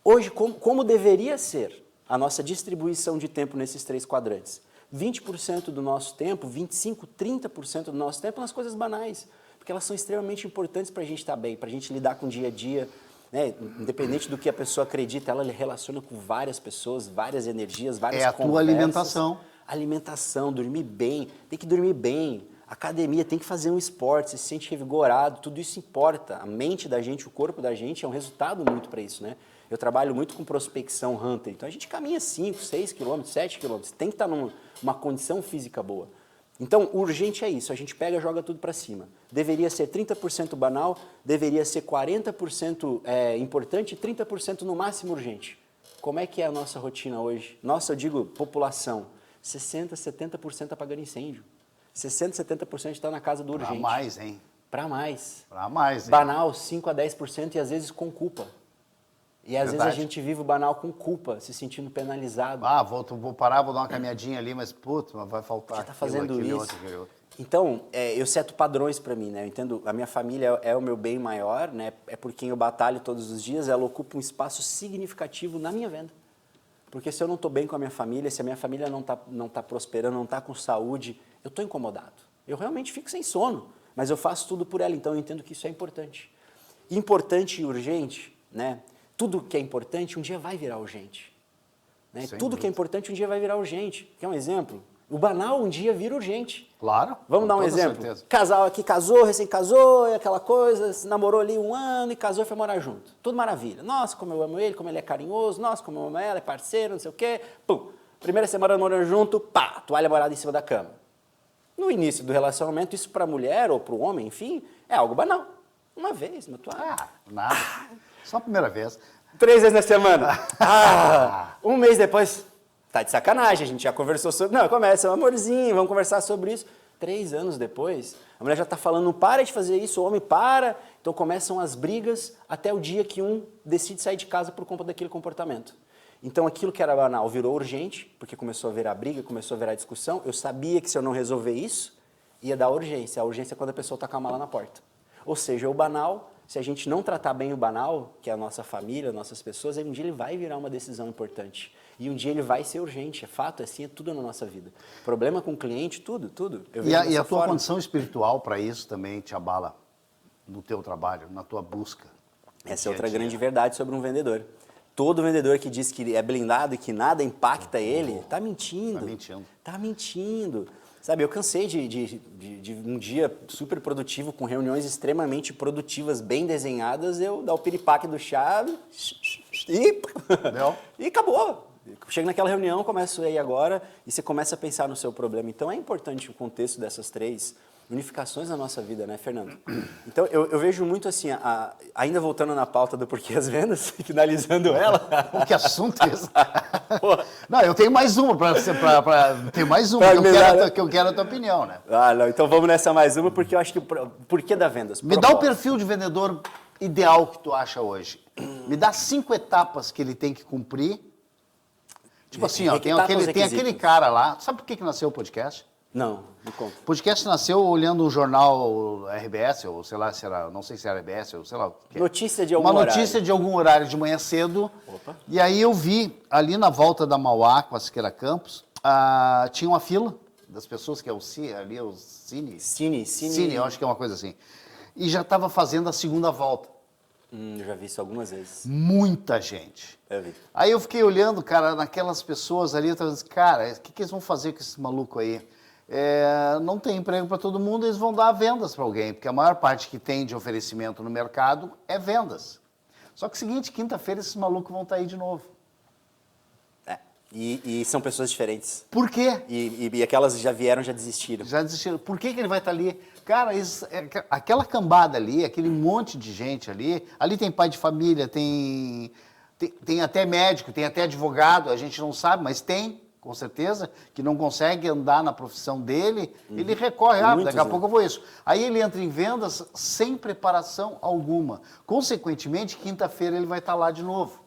Hoje, como deveria ser a nossa distribuição de tempo nesses 3 quadrantes? 20% do nosso tempo, 25%, 30% do nosso tempo nas coisas banais, porque elas são extremamente importantes para a gente estar bem, para a gente lidar com o dia a dia. Né? Independente do que a pessoa acredita, ela relaciona com várias pessoas, várias energias, várias conversas. É a tua alimentação. Alimentação, dormir bem, tem que dormir bem. Academia, tem que fazer um esporte, se sente revigorado, tudo isso importa. A mente da gente, o corpo da gente é um resultado muito para isso, né? Eu trabalho muito com prospecção hunter, então a gente caminha 5, 6 quilômetros, 7 quilômetros, tem que estar numa condição física boa. Então, o urgente é isso, a gente pega e joga tudo para cima. Deveria ser 30% banal, deveria ser 40% importante e 30% no máximo urgente. Como é que é a nossa rotina hoje? Nossa, eu digo população, 60%, 70% apagando incêndio. 60%, 70% está na casa do urgente. Para mais, hein? Para mais. Para mais, hein? Banal, 5 a 10% e às vezes com culpa. E às vezes a gente vive o banal com culpa, se sentindo penalizado. Vou parar, vou dar uma caminhadinha ali, mas putz, mas vai faltar. Você está fazendo aquilo, isso. aquilo. Então, eu seto padrões para mim, né? Eu entendo, a minha família é o meu bem maior, né? É por quem eu batalho todos os dias, ela ocupa um espaço significativo na minha venda. Porque se eu não estou bem com a minha família, se a minha família não tá prosperando, não está com saúde, eu estou incomodado. Eu realmente fico sem sono, mas eu faço tudo por ela, então eu entendo que isso é importante. Importante e urgente, né? Tudo que é importante um dia vai virar urgente. Né? Tudo que é importante um dia vai virar urgente. Quer um exemplo? O banal um dia vira urgente. Claro. Vamos dar um exemplo. Certeza. Casal aqui casou, recém-casou, e aquela coisa, se namorou ali 1 ano e casou e foi morar junto. Tudo maravilha. Nossa, como eu amo ele, como ele é carinhoso, nossa, como eu amo ela, é parceiro, não sei o quê. Pum. Primeira semana morando junto, pá, toalha molhada em cima da cama. No início do relacionamento, isso para a mulher ou para o homem, enfim, é algo banal. Uma vez, uma toalha. Nada. Só a primeira vez. 3 vezes na semana. Um mês depois, tá de sacanagem, a gente já conversou sobre... Não, começa, amorzinho, vamos conversar sobre isso. 3 anos depois, a mulher já tá falando, não para de fazer isso, o homem para. Então começam as brigas até o dia que um decide sair de casa por conta daquele comportamento. Então aquilo que era banal virou urgente, porque começou a virar briga, começou a virar discussão. Eu sabia que se eu não resolver isso, ia dar urgência. A urgência é quando a pessoa tá com a mala na porta. Ou seja, o banal, se a gente não tratar bem o banal, que é a nossa família, nossas pessoas, um dia ele vai virar uma decisão importante. E um dia ele vai ser urgente. É fato, é assim, é tudo na nossa vida. Problema com o cliente, tudo. E a tua condição espiritual para isso também te abala no teu trabalho, na tua busca. Essa é outra grande verdade sobre um vendedor. Todo vendedor que diz que é blindado e que nada impacta ele, está mentindo. Está mentindo. Sabe, eu cansei de um dia super produtivo, com reuniões extremamente produtivas, bem desenhadas, eu dar o piripaque do chá e acabou. Chega naquela reunião, começo aí agora, e você começa a pensar no seu problema. Então é importante o contexto dessas 3 unificações na nossa vida, né, Fernando? Então, eu vejo muito assim, ainda voltando na pauta do porquê as vendas, finalizando ela. Que assunto é esse? Não, eu tenho mais uma tem mais uma que eu quero a tua opinião, né? Não, então vamos nessa mais uma, porque eu acho que o porquê da vendas. Me dá o perfil de vendedor ideal que tu acha hoje. Me dá 5 etapas que ele tem que cumprir. Tipo assim, ó, tem aquele cara lá. Sabe por que nasceu o podcast? Não, me conta. O podcast nasceu olhando um jornal RBS, ou sei lá se era, não sei se era RBS, ou sei lá o que. Notícia de algum horário. Uma notícia de algum horário de manhã cedo. Opa. E aí eu vi, ali na volta da Mauá, com a Siqueira Campos, tinha uma fila das pessoas, que é o Cine, eu acho que é uma coisa assim. E já estava fazendo a segunda volta. Eu já vi isso algumas vezes. Muita gente. Eu vi. Aí eu fiquei olhando, cara, naquelas pessoas ali, eu tava dizendo, cara, o que eles vão fazer com esse maluco aí? Não tem emprego para todo mundo, eles vão dar vendas para alguém, porque a maior parte que tem de oferecimento no mercado é vendas. Só que é o seguinte, quinta-feira esses malucos vão estar aí de novo. E são pessoas diferentes. Por quê? E aquelas já vieram, já desistiram. Já desistiram. Por que ele vai estar ali? Cara, aquela cambada ali, aquele monte de gente ali tem pai de família, tem até médico, tem até advogado, a gente não sabe, mas tem, com certeza, que não consegue andar na profissão dele, ele recorre, daqui a pouco eu vou isso. Aí ele entra em vendas sem preparação alguma. Consequentemente, quinta-feira ele vai estar lá de novo.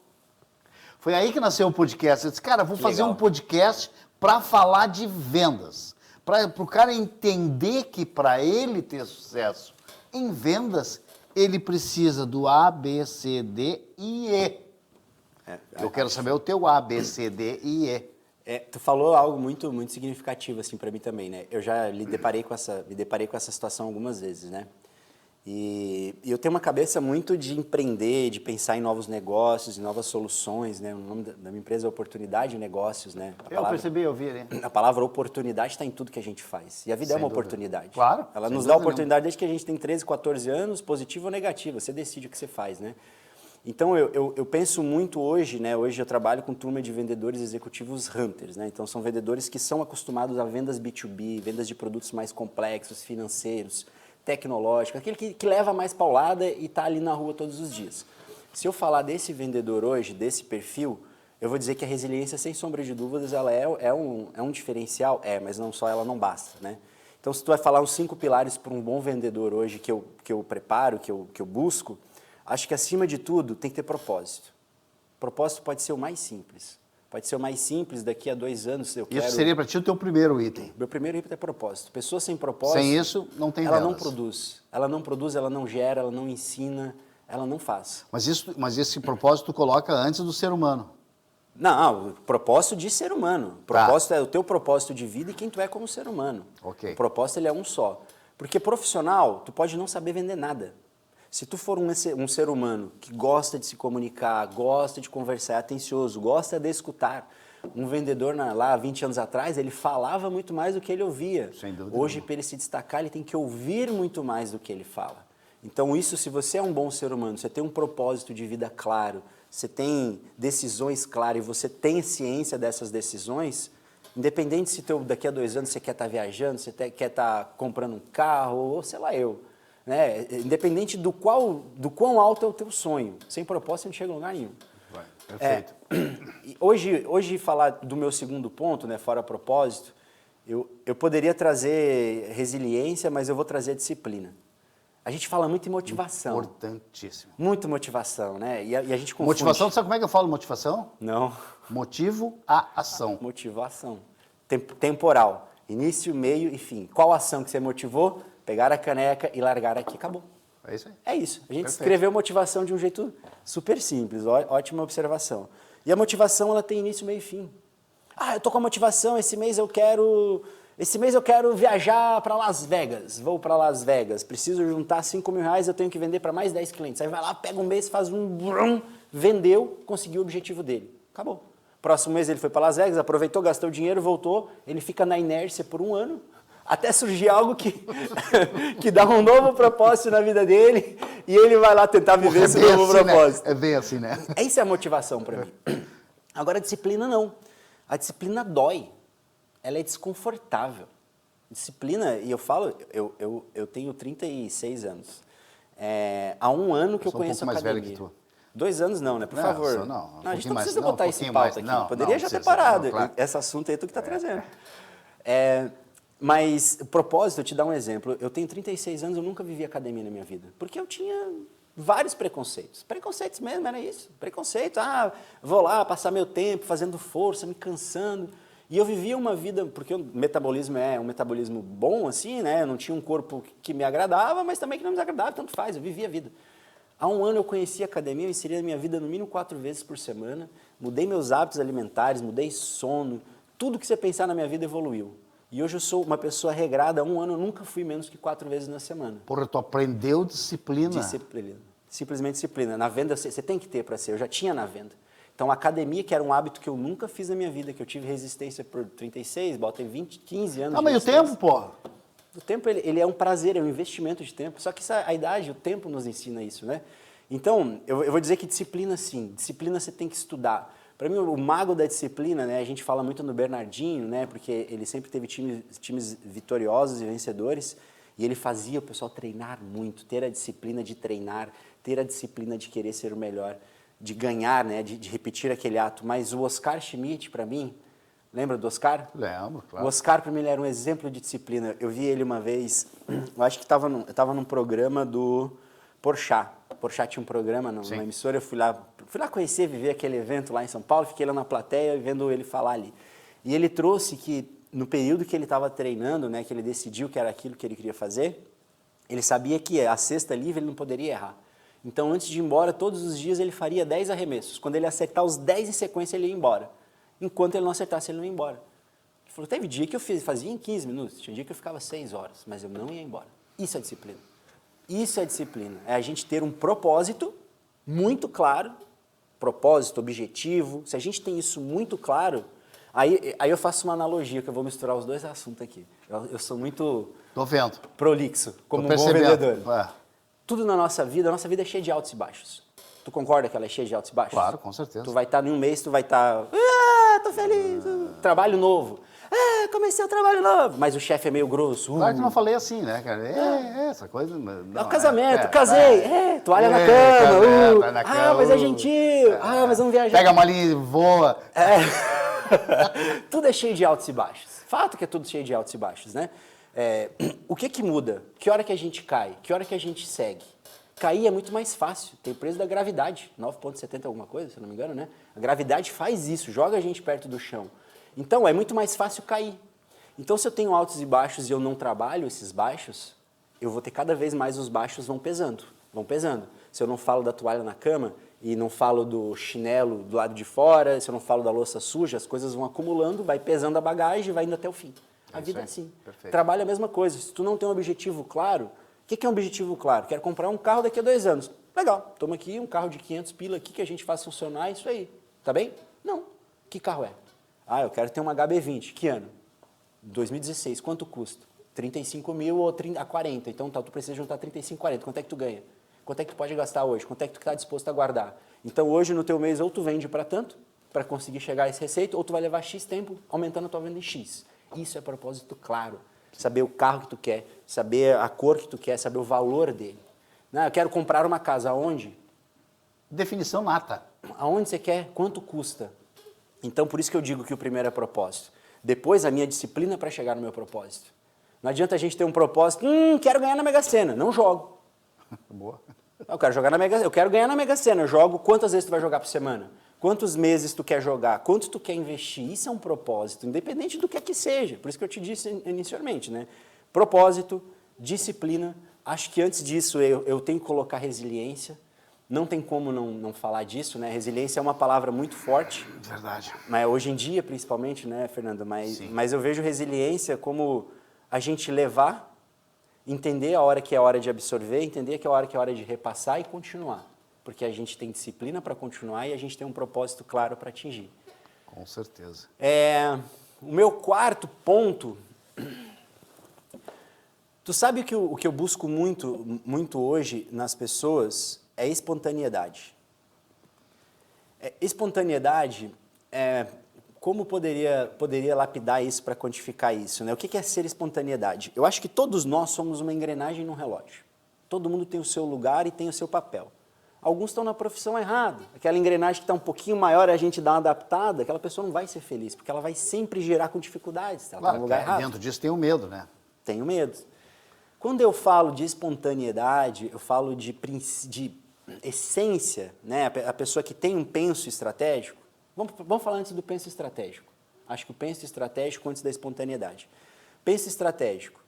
Foi aí que nasceu o podcast. Eu disse, cara, vou fazer um podcast para falar de vendas. Para o cara entender que para ele ter sucesso em vendas, ele precisa do A, B, C, D e E. Eu quero saber o teu A, B, C, D e E. Tu falou algo muito, muito significativo assim para mim também, né? Eu já me deparei com essa situação algumas vezes, né? E eu tenho uma cabeça muito de empreender, de pensar em novos negócios, em novas soluções, né? O nome da minha empresa é Oportunidade Negócios, né? Percebi, eu vi ali. A palavra oportunidade está em tudo que a gente faz. E a vida é uma oportunidade. Claro. Ela nos dá a oportunidade desde que a gente tem 13, 14 anos, positiva ou negativa. Você decide o que você faz, né? Então, eu penso muito hoje, né? Hoje eu trabalho com turma de vendedores executivos hunters, né? Então, são vendedores que são acostumados a vendas B2B, vendas de produtos mais complexos, financeiros, tecnológicos, aquele que leva mais paulada e está ali na rua todos os dias. Se eu falar desse vendedor hoje, desse perfil, eu vou dizer que a resiliência, sem sombra de dúvidas, ela é um diferencial, mas não só ela não basta, né? Então, se tu vai falar uns 5 pilares para um bom vendedor hoje que eu preparo, que eu busco, acho que, acima de tudo, tem que ter propósito. Propósito pode ser o mais simples. Pode ser o mais simples, daqui a 2 anos eu quero... Isso seria para ti o teu primeiro item. Meu primeiro item é propósito. Pessoa sem propósito... Sem isso, não tem ela vendas. não produz. Ela não produz, ela não gera, ela não ensina, ela não faz. Mas esse propósito tu coloca antes do ser humano. Não, o propósito de ser humano. O propósito é o teu propósito de vida e quem tu é como ser humano. Ok. O propósito ele é um só. Porque profissional, tu pode não saber vender nada. Se tu for um ser humano que gosta de se comunicar, gosta de conversar, é atencioso, gosta de escutar, um vendedor lá 20 anos atrás, ele falava muito mais do que ele ouvia. Sem dúvida. Hoje, para ele se destacar, ele tem que ouvir muito mais do que ele fala. Então, isso, se você é um bom ser humano, você tem um propósito de vida claro, você tem decisões claras e você tem ciência dessas decisões, independente se daqui a 2 anos você quer estar viajando, você quer estar comprando um carro, ou sei lá eu, né? Independente do quão alto é o teu sonho, sem propósito você não chega a lugar nenhum. Perfeito. Hoje falar do meu segundo ponto, né, fora propósito, eu poderia trazer resiliência, mas eu vou trazer disciplina. A gente fala muito em motivação. Importantíssimo. Muito motivação, né? E a gente confunde. Motivação, sabe como é que eu falo motivação? Não. Motivo a ação. Motivação. Temporal. Início, meio e fim. Qual ação que você motivou? Pegar a caneca e largar aqui. Acabou. É isso aí. É isso. A gente Perfeito. escreveu motivação de um jeito super simples. Ótima observação. E a motivação, ela tem início, meio e fim. Eu tô com a motivação, esse mês eu quero viajar para Las Vegas. Vou para Las Vegas. Preciso juntar R$5.000, eu tenho que vender para mais 10 clientes. Aí vai lá, pega um mês, faz vendeu, conseguiu o objetivo dele. Acabou. Próximo mês ele foi para Las Vegas, aproveitou, gastou o dinheiro, voltou. Ele fica na inércia por 1 ano, até surgir algo que dá um novo propósito na vida dele e ele vai lá tentar viver esse novo propósito. Né? É bem assim, né? Essa é a motivação para mim. Agora, a disciplina não. A disciplina dói. Ela é desconfortável. Disciplina, e eu falo, eu tenho 36 anos. Há 1 ano que eu conheço a academia. Mais velho que tu. 2 anos não, né? Por favor. Não, a gente não precisa botar esse pauta aqui. Não, Poderia já ter precisa, parado. não, claro. Esse assunto aí é tu que está trazendo. Mas, propósito, eu te dar um exemplo. Eu tenho 36 anos, eu nunca vivi academia na minha vida. Porque eu tinha vários preconceitos. Preconceitos mesmo, era isso. Preconceito, vou lá passar meu tempo fazendo força, me cansando. E eu vivia uma vida, porque o metabolismo é um metabolismo bom, assim, né? Eu não tinha um corpo que me agradava, mas também que não me desagradava, tanto faz, eu vivia a vida. Há 1 ano eu conheci a academia, eu inseri a minha vida no mínimo 4 vezes por semana, mudei meus hábitos alimentares, mudei sono, tudo que você pensar na minha vida evoluiu. E hoje eu sou uma pessoa regrada, há 1 ano eu nunca fui menos que 4 vezes na semana. Porra, tu aprendeu disciplina. Disciplina. Simplesmente disciplina. Na venda você tem que ter para ser, eu já tinha na venda. Então, a academia, que era um hábito que eu nunca fiz na minha vida, que eu tive resistência por 36, botei 15 anos. Mas e o tempo, porra? O tempo, ele é um prazer, é um investimento de tempo. Só que a idade, o tempo nos ensina isso, né? Então, eu vou dizer que disciplina, sim. Disciplina você tem que estudar. Para mim, o mago da disciplina, né? A gente fala muito no Bernardinho, né? Porque ele sempre teve times vitoriosos e vencedores. E ele fazia o pessoal treinar muito, ter a disciplina de treinar, ter a disciplina de querer ser o melhor, de ganhar, né, de repetir aquele ato. Mas o Oscar Schmidt, para mim, lembra do Oscar? Lembro, claro. O Oscar, para mim, ele era um exemplo de disciplina. Eu vi ele uma vez, eu acho que eu estava num programa do Porchat. Porchat tinha um programa numa emissora, eu fui lá conhecer, viver aquele evento lá em São Paulo, fiquei lá na plateia vendo ele falar ali. E ele trouxe que, no período que ele estava treinando, né, que ele decidiu que era aquilo que ele queria fazer, ele sabia que a cesta livre ele não poderia errar. Então, antes de ir embora, todos os dias ele faria 10 arremessos. Quando ele acertar os 10 em sequência, ele ia embora. Enquanto ele não acertasse, ele não ia embora. Ele falou, teve dia que eu fazia em 15 minutos, tinha dia que eu ficava 6 horas, mas eu não ia embora. Isso é disciplina. Isso é disciplina. É a gente ter um propósito muito claro, propósito, objetivo. Se a gente tem isso muito claro, aí eu faço uma analogia, que eu vou misturar os dois assuntos aqui. Eu sou muito Tô vendo. prolixo, como um bom vendedor. Tudo na nossa vida é cheia de altos e baixos. Tu concorda que ela é cheia de altos e baixos? Claro, com certeza. Tu vai estar em um mês, tu vai estar... tô feliz, trabalho novo. Comecei o trabalho novo. Mas o chefe é meio grosso. Claro que eu não falei assim, né, cara? Essa coisa... Não, é o casamento, casei. Toalha na cama. Tá na cama. Mas é gentil. Mas vamos viajar. Pega a malinha e voa. Tudo é cheio de altos e baixos. Fato que é tudo cheio de altos e baixos, né? O que muda? Que hora que a gente cai? Que hora que a gente segue? Cair é muito mais fácil. Tem o preço da gravidade, 9,70 alguma coisa, se eu não me engano, né? A gravidade faz isso, joga a gente perto do chão. Então, é muito mais fácil cair. Então, se eu tenho altos e baixos e eu não trabalho esses baixos, eu vou ter cada vez mais os baixos vão pesando. Se eu não falo da toalha na cama e não falo do chinelo do lado de fora, se eu não falo da louça suja, as coisas vão acumulando, vai pesando a bagagem e vai indo até o fim. A vida é assim. Perfeito. Trabalho é a mesma coisa. Se tu não tem um objetivo claro, o que é um objetivo claro? Quero comprar um carro daqui a 2 anos. Legal, toma aqui um carro de 500 pila aqui que a gente faz funcionar, isso aí. Tá bem? Não. Que carro é? Eu quero ter um HB20. Que ano? 2016. Quanto custa? 35 mil ou 40. Então, tu precisa juntar 35, 40. Quanto é que tu ganha? Quanto é que tu pode gastar hoje? Quanto é que tu está disposto a guardar? Então, hoje, no teu mês, ou tu vende para tanto, para conseguir chegar a esse receita, ou tu vai levar X tempo aumentando a tua venda em X. Isso é propósito claro. Saber o carro que tu quer, saber a cor que tu quer, saber o valor dele. Não, eu quero comprar uma casa. Aonde? Definição nata. Aonde você quer? Quanto custa? Então, por isso que eu digo que o primeiro é propósito. Depois, a minha disciplina para chegar no meu propósito. Não adianta a gente ter um propósito, quero ganhar na Mega Sena, não jogo. Boa. Eu quero ganhar na Mega Sena, eu jogo, quantas vezes tu vai jogar por semana? Quantos meses tu quer jogar? Quanto tu quer investir? Isso é um propósito, independente do que seja. Por isso que eu te disse inicialmente, né? Propósito, disciplina. Acho que antes disso eu tenho que colocar resiliência. Não tem como não falar disso, né? Resiliência é uma palavra muito forte. Verdade. Mas hoje em dia, principalmente, né, Fernando? Mas eu vejo resiliência como a gente levar, entender a hora que é hora de absorver, entender que é hora de repassar e continuar. Porque a gente tem disciplina para continuar e a gente tem um propósito claro para atingir. Com certeza. O meu quarto ponto... Tu sabe que o que eu busco muito hoje nas pessoas é espontaneidade. Espontaneidade, como poderia lapidar isso para quantificar isso, né? O que é ser espontaneidade? Eu acho que todos nós somos uma engrenagem num relógio. Todo mundo tem o seu lugar e tem o seu papel. Alguns estão na profissão errada. Aquela engrenagem que está um pouquinho maior e a gente dá uma adaptada, aquela pessoa não vai ser feliz, porque ela vai sempre gerar com dificuldades. Ela está no lugar errado. Dentro disso tem o medo, né? Tenho medo. Quando eu falo de espontaneidade, eu falo de essência, né? A pessoa que tem um penso estratégico. Vamos falar antes do penso estratégico. Acho que o penso estratégico antes da espontaneidade. Penso estratégico.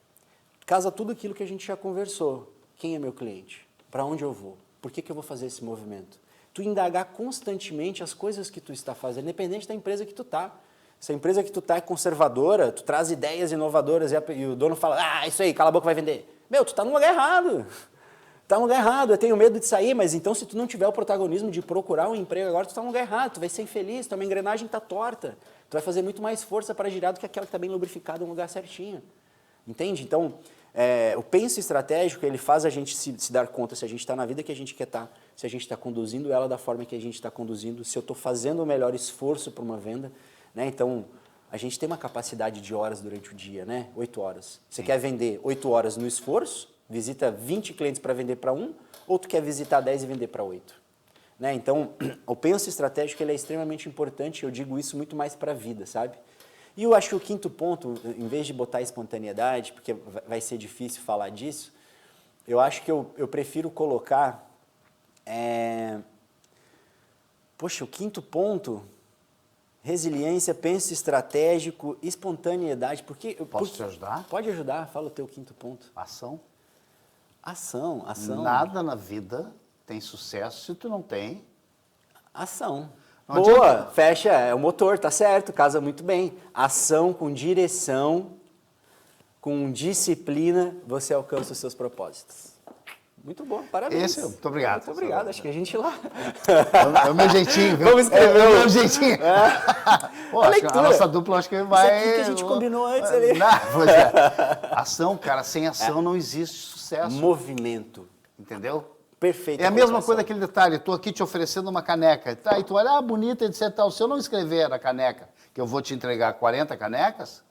Casa tudo aquilo que a gente já conversou. Quem é meu cliente? Para onde eu vou? Por que eu vou fazer esse movimento? Tu indagar constantemente as coisas que tu está fazendo, independente da empresa que tu está. Se a empresa que tu está é conservadora, tu traz ideias inovadoras e o dono fala, isso aí, cala a boca, vai vender. Meu, tu está no lugar errado. Está no lugar errado, eu tenho medo de sair, mas então se tu não tiver o protagonismo de procurar um emprego agora, tu está no lugar errado, tu vai ser infeliz, tua engrenagem está torta. Tu vai fazer muito mais força para girar do que aquela que está bem lubrificada no lugar certinho. Entende? Então, o penso estratégico, ele faz a gente se dar conta se a gente está na vida que a gente quer estar, se a gente está conduzindo ela da forma que a gente está conduzindo, se eu estou fazendo o melhor esforço para uma venda, né? Então, a gente tem uma capacidade de horas durante o dia, né? 8 horas. Você quer vender 8 horas no esforço, visita 20 clientes para vender para um, ou tu quer visitar 10 e vender para 8? Né? Então, o penso estratégico ele é extremamente importante, eu digo isso muito mais para a vida, sabe? E eu acho que o quinto ponto, em vez de botar espontaneidade, porque vai ser difícil falar disso, eu acho que eu prefiro colocar... Poxa, o quinto ponto... Resiliência, penso estratégico, espontaneidade. Posso te ajudar? Pode ajudar, fala o teu quinto ponto. Ação. Ação. Nada na vida tem sucesso se tu não tem. Ação. Não Boa, adianta. fecha, é o motor, tá certo, casa muito bem. Ação com direção, com disciplina, você alcança os seus propósitos. Muito bom, parabéns. Muito obrigado. Muito obrigado, acho que a gente lá. É o meu jeitinho, viu? Vamos escrever É o meu jeitinho. Pô, A acho que leitura. a nossa dupla acho que vai... Isso aqui que a gente combinou antes ali. Pois é. Ação, cara, sem ação não existe sucesso. Movimento. Entendeu? Perfeito. É a mesma coisa aquele detalhe, estou aqui te oferecendo uma caneca, tá, e tu olha, bonita, etc. Tal. Se eu não escrever na caneca que eu vou te entregar 40 canecas,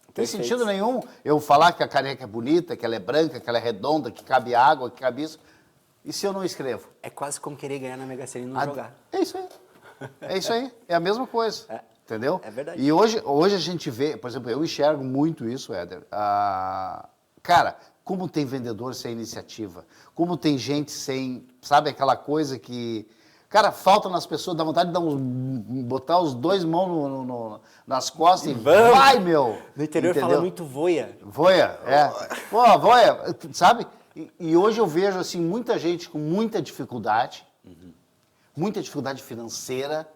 não tem sentido nenhum eu falar que a caneca é bonita, que ela é branca, que ela é redonda, que cabe água, que cabe isso, e se eu não escrevo? É quase como querer ganhar na Mega Sena e não jogar. É isso aí. É isso aí. É a mesma coisa. Entendeu? É verdade. E hoje a gente vê, por exemplo, eu enxergo muito isso, Éder. Cara, como tem vendedor sem iniciativa, como tem gente sem, sabe, aquela coisa que... Cara, falta nas pessoas, dá vontade de botar os dois mãos nas costas e vai, meu! No interior fala muito voia. Voia, Pô, voia, sabe? E hoje eu vejo, assim, muita gente com muita dificuldade financeira,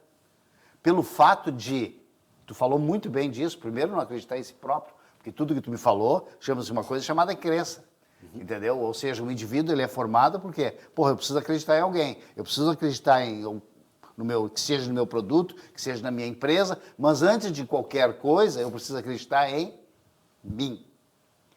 pelo fato de, tu falou muito bem disso, primeiro não acreditar em si próprio, porque tudo que tu me falou chama-se uma coisa chamada crença. Entendeu? Ou seja, o indivíduo ele é formado porque, porra, eu preciso acreditar em alguém, eu preciso acreditar que seja no meu produto, que seja na minha empresa, mas antes de qualquer coisa, eu preciso acreditar em mim.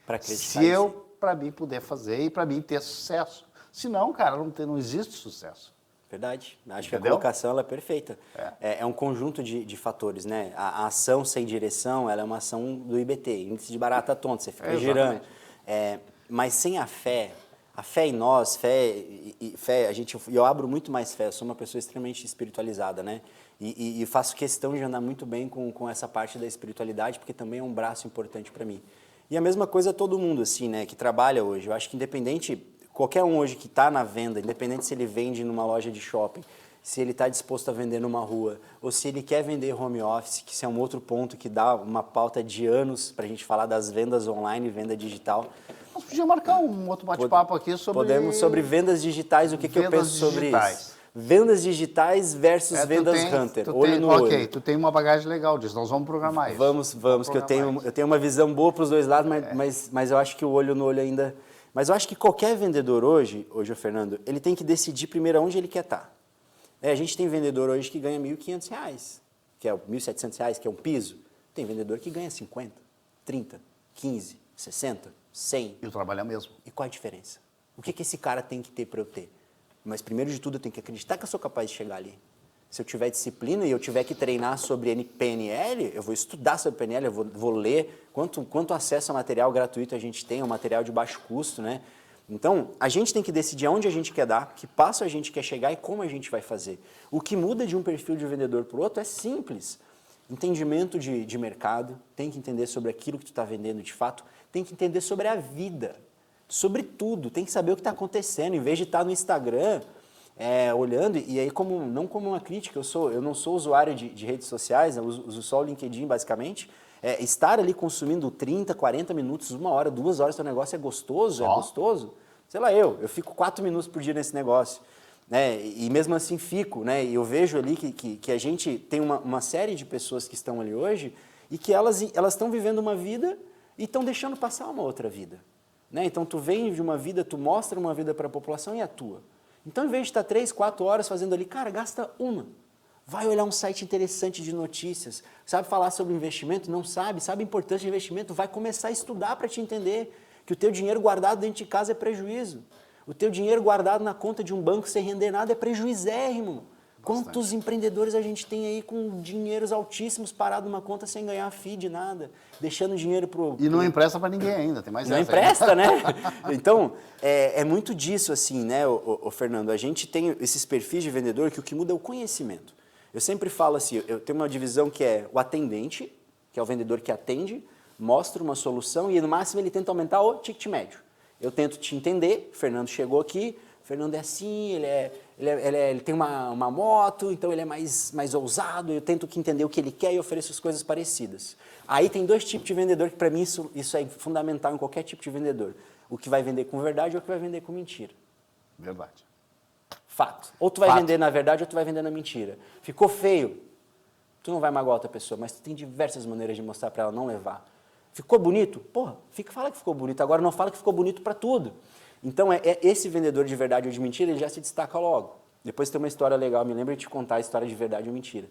Para acreditar Se eu, para mim, poder fazer e para mim ter sucesso. Senão, cara, não existe sucesso. Verdade. Acho Entendeu? que a colocação ela é perfeita. É um conjunto de fatores, né? A ação sem direção, ela é uma ação do IBT, índice de barata tonta, você fica girando. Mas sem a fé em nós, fé, eu abro muito mais fé, eu sou uma pessoa extremamente espiritualizada, né? E faço questão de andar muito bem com essa parte da espiritualidade, porque também é um braço importante para mim. E a mesma coisa todo mundo, assim, né, que trabalha hoje. Eu acho que independente, qualquer um hoje que está na venda, independente se ele vende numa loja de shopping, se ele está disposto a vender numa rua, ou se ele quer vender home office, que isso é um outro ponto que dá uma pauta de anos para a gente falar das vendas online e venda digital. Nós podíamos marcar um outro bate-papo aqui sobre... Podemos, sobre vendas digitais, o que eu penso sobre isso. Vendas digitais versus vendas Hunter, olho no olho. Ok, tu tem uma bagagem legal disso, nós vamos programar isso. Vamos que eu tenho uma visão boa para os dois lados, mas eu acho que o olho no olho ainda... Mas eu acho que qualquer vendedor hoje, Fernando, ele tem que decidir primeiro onde ele quer estar. A gente tem vendedor hoje que ganha R$ 1.500, que é R$ 1.700, que é um piso. Tem vendedor que ganha 50, 30, 15, 60, 100. E o trabalho é o mesmo. E qual a diferença? O que esse cara tem que ter para eu ter? Mas, primeiro de tudo, eu tenho que acreditar que eu sou capaz de chegar ali. Se eu tiver disciplina e eu tiver que treinar sobre PNL, eu vou estudar sobre PNL, eu vou ler quanto acesso a material gratuito a gente tem, um material de baixo custo, né? Então, a gente tem que decidir aonde a gente quer dar, que passo a gente quer chegar e como a gente vai fazer. O que muda de um perfil de vendedor para o outro é simples. Entendimento de mercado, tem que entender sobre aquilo que tu está vendendo de fato, tem que entender sobre a vida. Sobre tudo, tem que saber o que está acontecendo, em vez de estar no Instagram olhando, e aí não como uma crítica, eu não sou usuário de redes sociais, eu uso só o LinkedIn basicamente, estar ali consumindo 30, 40 minutos, 1 hora, 2 horas, seu negócio é gostoso, sei lá, eu fico 4 minutos por dia nesse negócio, né? E mesmo assim fico, né? E eu vejo ali que a gente tem uma série de pessoas que estão ali hoje e que elas estão vivendo uma vida e estão deixando passar uma outra vida. Né? Então, tu vem de uma vida, tu mostra uma vida para a população e atua. Então, em vez de estar 3, 4 horas fazendo ali, cara, gasta uma. Vai olhar um site interessante de notícias. Sabe falar sobre investimento? Não sabe. Sabe a importância de investimento? Vai começar a estudar para te entender que o teu dinheiro guardado dentro de casa é prejuízo. O teu dinheiro guardado na conta de um banco sem render nada é prejuizérrimo. Quantos empreendedores a gente tem aí com dinheiros altíssimos parado numa conta sem ganhar FII de nada, deixando dinheiro pro... E não empresta para ninguém ainda, tem mais não empresta, né? Então, é muito disso assim, né, o Fernando? A gente tem esses perfis de vendedor que o que muda é o conhecimento. Eu sempre falo assim, eu tenho uma divisão que é o atendente, que é o vendedor que atende, mostra uma solução e no máximo ele tenta aumentar o ticket médio. Eu tento te entender, o Fernando chegou aqui, o Fernando é assim, ele tem uma moto, então ele é mais ousado, eu tento entender o que ele quer e ofereço as coisas parecidas. Aí tem 2 tipos de vendedor que para mim isso é fundamental em qualquer tipo de vendedor. O que vai vender com verdade ou o que vai vender com mentira. Verdade. Fato. Ou tu vai vender na verdade ou tu vai vender na mentira. Ficou feio, tu não vai magoar outra pessoa, mas tu tem diversas maneiras de mostrar para ela não levar. Ficou bonito? Porra, fala que ficou bonito, agora não fala que ficou bonito para tudo. Então, esse vendedor de verdade ou de mentira, ele já se destaca logo. Depois tem uma história legal, me lembra de te contar a história de verdade ou mentira.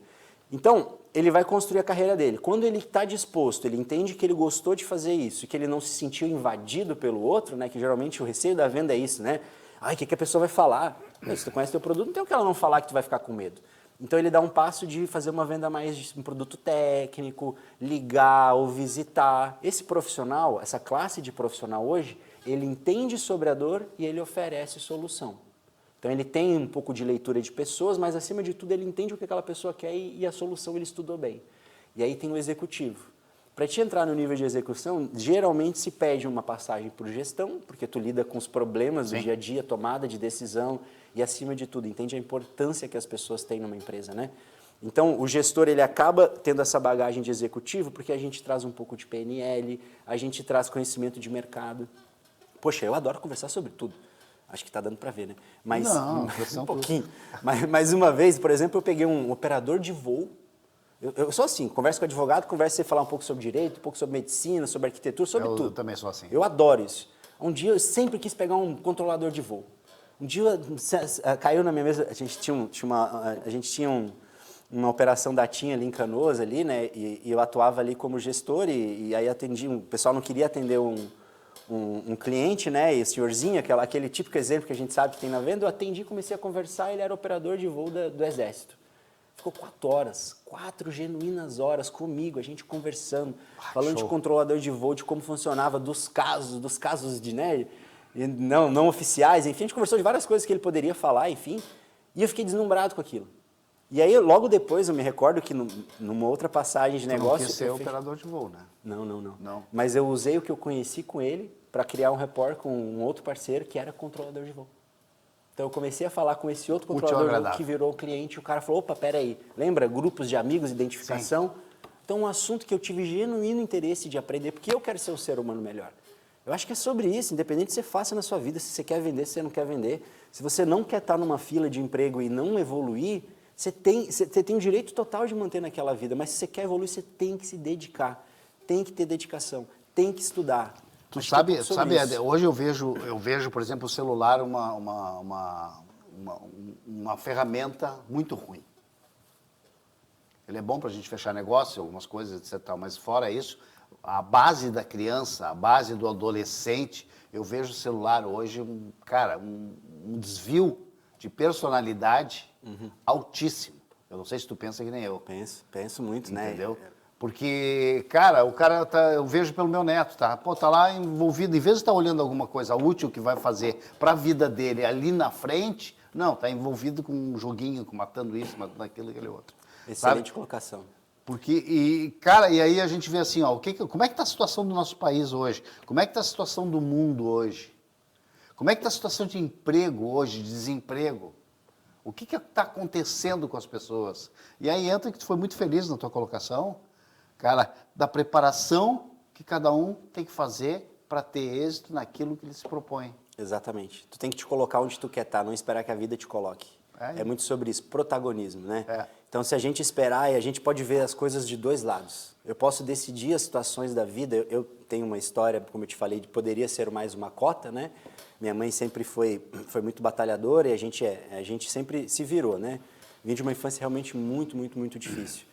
Então, ele vai construir a carreira dele. Quando ele está disposto, ele entende que ele gostou de fazer isso, que ele não se sentiu invadido pelo outro, né? Que geralmente o receio da venda é isso, né? Ai, o que a pessoa vai falar? Se tu conhece teu produto, não tem o que ela não falar que tu vai ficar com medo. Então, ele dá um passo de fazer uma venda mais de um produto técnico, ligar ou visitar. Esse profissional, essa classe de profissional hoje, ele entende sobre a dor e ele oferece solução. Então, ele tem um pouco de leitura de pessoas, mas, acima de tudo, ele entende o que aquela pessoa quer e a solução ele estudou bem. E aí tem o executivo. Para te entrar no nível de execução, geralmente se pede uma passagem por gestão, porque tu lida com os problemas do dia a dia, tomada de decisão e, acima de tudo, entende a importância que as pessoas têm numa empresa, né? Então, o gestor ele acaba tendo essa bagagem de executivo porque a gente traz um pouco de PNL, a gente traz conhecimento de mercado. Poxa, eu adoro conversar sobre tudo. Acho que está dando para ver, né? Mas, não, um pouquinho. Mas uma vez, por exemplo, eu peguei um operador de voo. Eu sou assim, converso com advogado, converso sem falar um pouco sobre direito, um pouco sobre medicina, sobre arquitetura, sobre tudo. Eu também sou assim. Eu adoro isso. Um dia eu sempre quis pegar um controlador de voo. Um dia caiu na minha mesa, a gente tinha uma operação da TIM ali em Canoas, ali, né? E eu atuava ali como gestor e aí atendi, o pessoal não queria atender um cliente, né, e o senhorzinho, aquele típico exemplo que a gente sabe que tem na venda, eu atendi, comecei a conversar, ele era operador de voo do Exército. Ficou 4 horas, 4 genuínas horas comigo, a gente conversando, falando de controlador de voo, de como funcionava, dos casos de, né, não oficiais, enfim, a gente conversou de várias coisas que ele poderia falar, enfim, e eu fiquei deslumbrado com aquilo. E aí, logo depois, eu me recordo que numa outra passagem de negócio... Não quis ser operador de voo, né? Não. Mas eu usei o que eu conheci com ele para criar um rapport com um outro parceiro que era controlador de voo. Então, eu comecei a falar com esse outro controlador de voo que virou cliente. O cara falou, opa, peraí, lembra? Grupos de amigos, identificação. Sim. Então, um assunto que eu tive genuíno interesse de aprender, porque eu quero ser um ser humano melhor. Eu acho que é sobre isso, independente do que você faça na sua vida, se você quer vender, se você não quer vender. Se você não quer estar numa fila de emprego e não evoluir, você tem o direito total de manter naquela vida, mas se você quer evoluir, você tem que se dedicar, tem que ter dedicação, tem que estudar. Tu sabe, hoje eu vejo, por exemplo, o celular uma ferramenta muito ruim. Ele é bom para a gente fechar negócio, algumas coisas, etc. Mas fora isso, a base da criança, a base do adolescente, eu vejo o celular hoje, um desvio de personalidade altíssimo. Eu não sei se tu pensa que nem eu. Penso muito, né? Entendeu? Porque, o cara eu vejo pelo meu neto, tá? Pô, tá lá envolvido, em vez de estar olhando alguma coisa útil que vai fazer para a vida dele ali na frente, não, tá envolvido com um joguinho, matando isso, matando aquilo, aquele outro. Excelente colocação. E aí a gente vê assim, ó, como é que tá a situação do nosso país hoje? Como é que tá a situação do mundo hoje? Como é que tá a situação de emprego hoje, de desemprego? O que está acontecendo com as pessoas? E aí entra que tu foi muito feliz na tua colocação, da preparação que cada um tem que fazer para ter êxito naquilo que ele se propõe. Exatamente. Tu tem que te colocar onde tu quer estar, não esperar que a vida te coloque. É muito sobre isso, protagonismo, né? Então, se a gente esperar, a gente pode ver as coisas de dois lados. Eu posso decidir as situações da vida. Eu tenho uma história, como eu te falei, de poderia ser mais uma cota, né? Minha mãe sempre foi muito batalhadora e a gente sempre se virou, né? Vim de uma infância realmente muito, muito, muito difícil.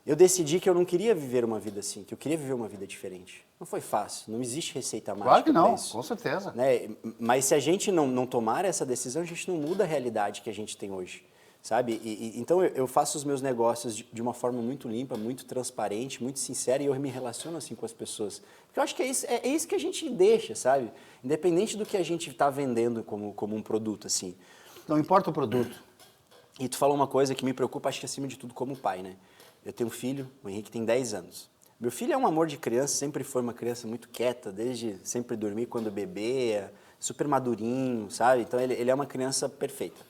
Eu decidi que eu não queria viver uma vida assim, que eu queria viver uma vida diferente. Não foi fácil, não existe receita mágica. Claro que não, com certeza. Né? Mas se a gente não tomar essa decisão, a gente não muda a realidade que a gente tem hoje, sabe? Então eu faço os meus negócios de uma forma muito limpa, muito transparente, muito sincera, e eu me relaciono assim com as pessoas. Porque eu acho que é isso que a gente deixa, sabe? Independente do que a gente está vendendo como um produto, assim. Não importa o produto. E tu falou uma coisa que me preocupa, acho que acima de tudo como pai, né? Eu tenho um filho, o Henrique tem 10 anos. Meu filho é um amor de criança, sempre foi uma criança muito quieta, desde sempre dormir quando bebê, super madurinho, sabe? Então ele é uma criança perfeita.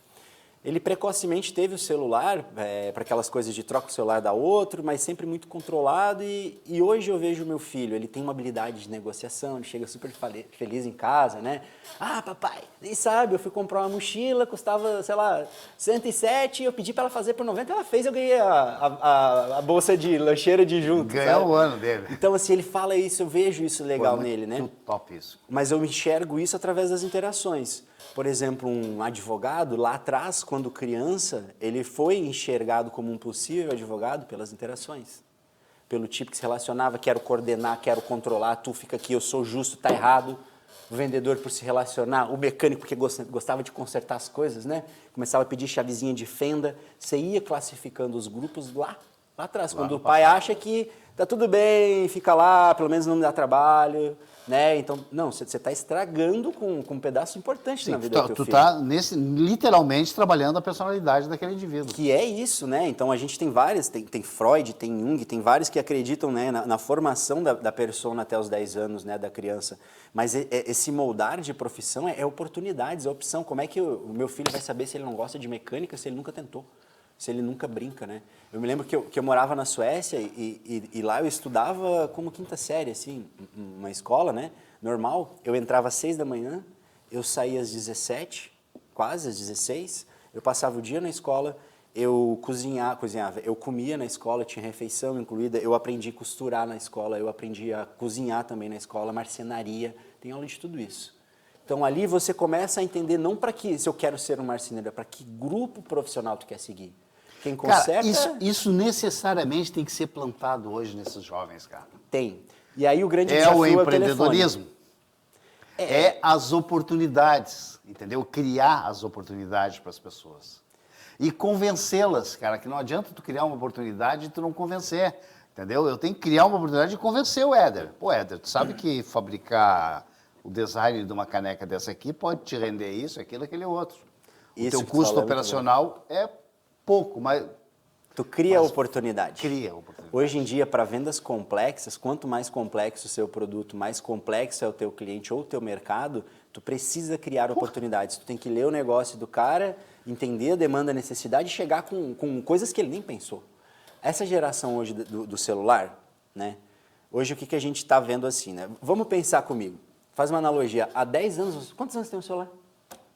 Ele precocemente teve o celular, para aquelas coisas de troca o celular da outro, mas sempre muito controlado. E hoje eu vejo o meu filho, ele tem uma habilidade de negociação, ele chega super feliz em casa, né? Ah, papai, nem sabe, eu fui comprar uma mochila, custava, sei lá, 107, eu pedi para ela fazer por 90, ela fez, eu ganhei a bolsa de lancheira de junto. Ganhou o ano dele. Então, assim, ele fala isso, eu vejo isso legal nele, né? Top isso. Mas eu enxergo isso através das interações. Por exemplo, um advogado, lá atrás, quando criança, ele foi enxergado como um possível advogado pelas interações. Pelo tipo que se relacionava, quero coordenar, quero controlar, tu fica aqui, eu sou justo, tá errado. O vendedor por se relacionar, o mecânico porque gostava de consertar as coisas, né? Começava a pedir chavezinha de fenda. Você ia classificando os grupos lá atrás. Quando o pai acha que tá tudo bem, fica lá, pelo menos não me dá trabalho, né? Então, não, você está estragando com um pedaço importante na vida do teu filho. Tu está literalmente trabalhando a personalidade daquele indivíduo. Que é isso, né? Então, a gente tem várias, tem Freud, tem Jung, tem vários que acreditam, né, na formação da persona até os 10 anos, né, da criança. Mas esse moldar de profissão é oportunidades, é opção. Como é que o meu filho vai saber se ele não gosta de mecânica, se ele nunca tentou? Se ele nunca brinca, né? Eu me lembro que eu morava na Suécia e lá eu estudava como quinta série, assim, uma escola, né? Normal. Eu entrava às 6 da manhã, eu saía às 17, quase às 16, eu passava o dia na escola, eu cozinhava, eu comia na escola, tinha refeição incluída, eu aprendi a costurar na escola, eu aprendi a cozinhar também na escola, marcenaria, tem aula de tudo isso. Então ali você começa a entender não para que, se eu quero ser um marceneiro, é para que grupo profissional tu quer seguir. Quem conserta... Cara, isso necessariamente tem que ser plantado hoje nesses jovens, cara. Tem. E aí o grande desafio é o empreendedorismo. É as oportunidades, entendeu? Criar as oportunidades para as pessoas. E convencê-las, cara, que não adianta tu criar uma oportunidade e tu não convencer, entendeu? Eu tenho que criar uma oportunidade de convencer o Éder. Pô, Éder, tu sabe que fabricar o design de uma caneca dessa aqui pode te render isso, aquilo, aquele outro. O teu custo operacional é pouco, mas... Tu cria a oportunidade. Cria a oportunidade. Hoje em dia, para vendas complexas, quanto mais complexo o seu produto, mais complexo é o teu cliente ou o teu mercado, tu precisa criar oportunidades. Tu tem que ler o negócio do cara, entender a demanda, a necessidade e chegar com coisas que ele nem pensou. Essa geração hoje do celular, né? Hoje o que a gente está vendo assim, né? Vamos pensar comigo. Faz uma analogia. Há 10 anos, quantos anos tem um celular?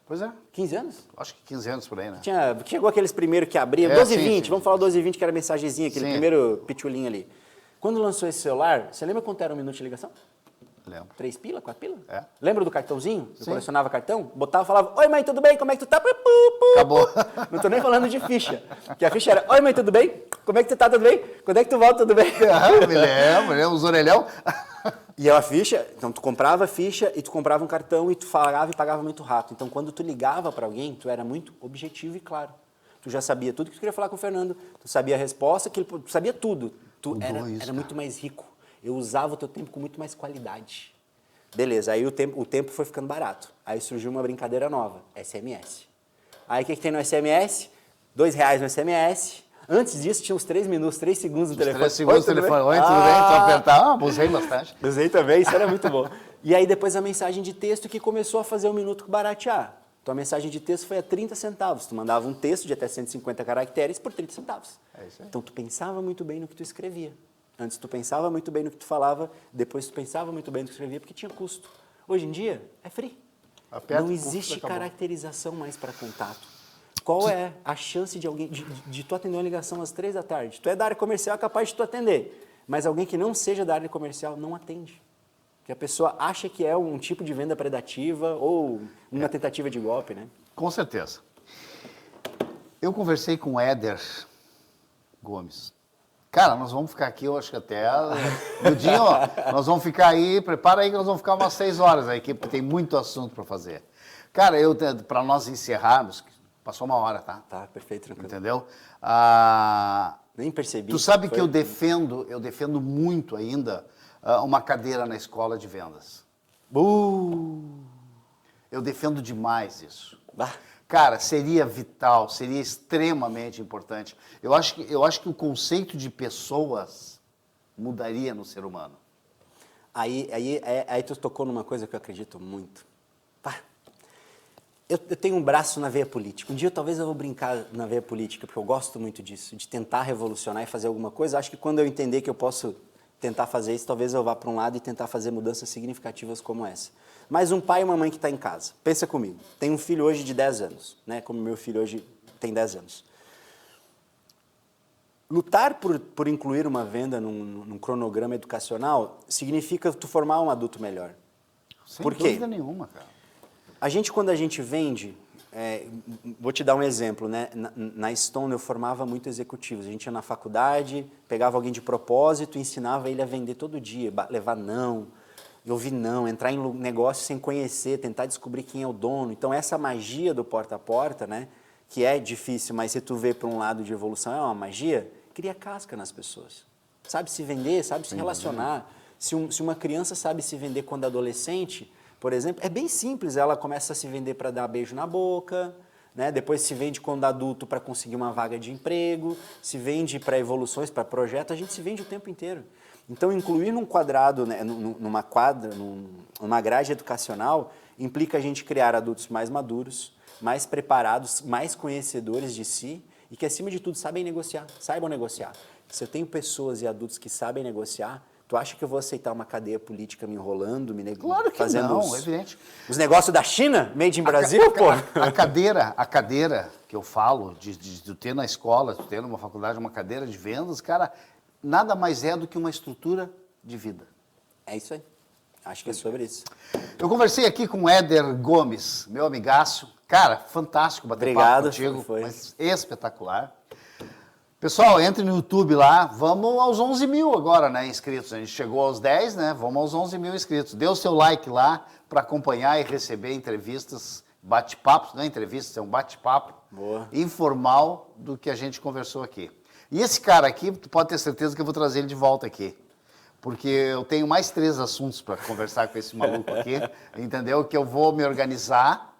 Pois é. 15 anos? Acho que 15 anos por aí, né? Chegou aqueles primeiros que abriam, 12 e 20, vamos falar 12 e 20, que era mensagenzinha, aquele primeiro pitulinho ali. Quando lançou esse celular, você lembra quanto era um minuto de ligação? Lembro. 3 pila, 4 pila? É. Lembra do cartãozinho? Eu colecionava cartão, botava e falava, oi mãe, tudo bem? Como é que tu tá? Acabou. Não tô nem falando de ficha. Porque a ficha era, oi mãe, tudo bem? Como é que tu tá? Tudo bem? Quando é que tu volta? Tudo bem? Me lembro, os orelhão. E a ficha, então tu comprava a ficha e tu comprava um cartão e tu pagava e pagava muito rápido. Então quando tu ligava para alguém, tu era muito objetivo e claro. Tu já sabia tudo que tu queria falar com o Fernando, tu sabia a resposta, tu sabia tudo. Tu era muito mais rico. Eu usava o teu tempo com muito mais qualidade. Beleza, aí o tempo foi ficando barato. Aí surgiu uma brincadeira nova, SMS. Aí o que tem no SMS? R$2 no SMS. Antes disso, tinha uns 3 minutos, 3 segundos no telefone. 3 segundos no telefone. Oi, tudo bem? Tu apertar? Usei bastante. Usei também, isso era muito bom. E aí depois a mensagem de texto que começou a fazer um minuto baratear. Tua mensagem de texto foi a 30 centavos. Tu mandava um texto de até 150 caracteres por 30 centavos. É isso aí. Então tu pensava muito bem no que tu escrevia. Antes tu pensava muito bem no que tu falava, depois tu pensava muito bem no que tu escrevia, porque tinha custo. Hoje em dia, é free. Não existe caracterização mais para contato. Qual é a chance de alguém, de tu atender uma ligação às 3 da tarde? Tu é da área comercial, é capaz de tu atender. Mas alguém que não seja da área comercial não atende. Porque a pessoa acha que é um tipo de venda predativa ou uma tentativa de golpe, né? Com certeza. Eu conversei com o Éder Gomes. Cara, nós vamos ficar aqui, eu acho que até... Nudinho, ó, nós vamos ficar aí, prepara aí que nós vamos ficar umas 6 horas aí, porque tem muito assunto para fazer. Cara, para nós encerrarmos... Passou 1 hora, tá? Tá, perfeito, tranquilo. Entendeu? Nem percebi. Tu sabe que eu defendo muito ainda uma cadeira na escola de vendas. Eu defendo demais isso. Cara, seria vital, seria extremamente importante. Eu acho que o conceito de pessoas mudaria no ser humano. Aí tu tocou numa coisa que eu acredito muito. Eu tenho um braço na veia política. Um dia talvez eu vou brincar na veia política, porque eu gosto muito disso, de tentar revolucionar e fazer alguma coisa. Acho que quando eu entender que eu posso tentar fazer isso, talvez eu vá para um lado e tentar fazer mudanças significativas como essa. Mas um pai e uma mãe que está em casa. Pensa comigo. Tem um filho hoje de 10 anos, né? Como meu filho hoje tem 10 anos. Lutar por incluir uma venda num cronograma educacional significa tu formar um adulto melhor. Sem dúvida nenhuma, cara. Quando a gente vende, vou te dar um exemplo, né? Na Stone eu formava muito executivos. A gente ia na faculdade, pegava alguém de propósito e ensinava ele a vender todo dia, levar não, ouvir não, entrar em negócio sem conhecer, tentar descobrir quem é o dono. Então essa magia do porta a porta, né? Que é difícil, mas se tu vê para um lado de evolução é uma magia, cria casca nas pessoas. Sabe se vender, sabe se relacionar. Se uma criança sabe se vender quando adolescente... Por exemplo, é bem simples, ela começa a se vender para dar beijo na boca, né? Depois se vende quando adulto para conseguir uma vaga de emprego, se vende para evoluções, para projetos, a gente se vende o tempo inteiro. Então, incluir num quadrado, né, numa grade educacional, implica a gente criar adultos mais maduros, mais preparados, mais conhecedores de si e que, acima de tudo, saibam negociar. Se eu tenho pessoas e adultos que sabem negociar, tu acha que eu vou aceitar uma cadeia política me enrolando, Claro que fazendo não, é evidente. Os negócios da China, made in Brasil, pô? A cadeira que eu falo, de ter na escola, de ter numa faculdade uma cadeira de vendas, cara, nada mais é do que uma estrutura de vida. É isso aí. Acho que é sobre isso. Eu conversei aqui com o Éder Gomes, meu amigaço. Cara, fantástico bater papo contigo, mas espetacular. Pessoal, entre no YouTube lá, vamos aos 11 mil agora, né, inscritos. A gente chegou aos 10, né, vamos aos 11 mil inscritos. Dê o seu like lá para acompanhar e receber entrevistas, bate-papos, não é entrevistas, é um bate-papo informal do que a gente conversou aqui. E esse cara aqui, tu pode ter certeza que eu vou trazer ele de volta aqui. Porque eu tenho mais 3 assuntos para conversar com esse maluco aqui, entendeu? Que eu vou me organizar.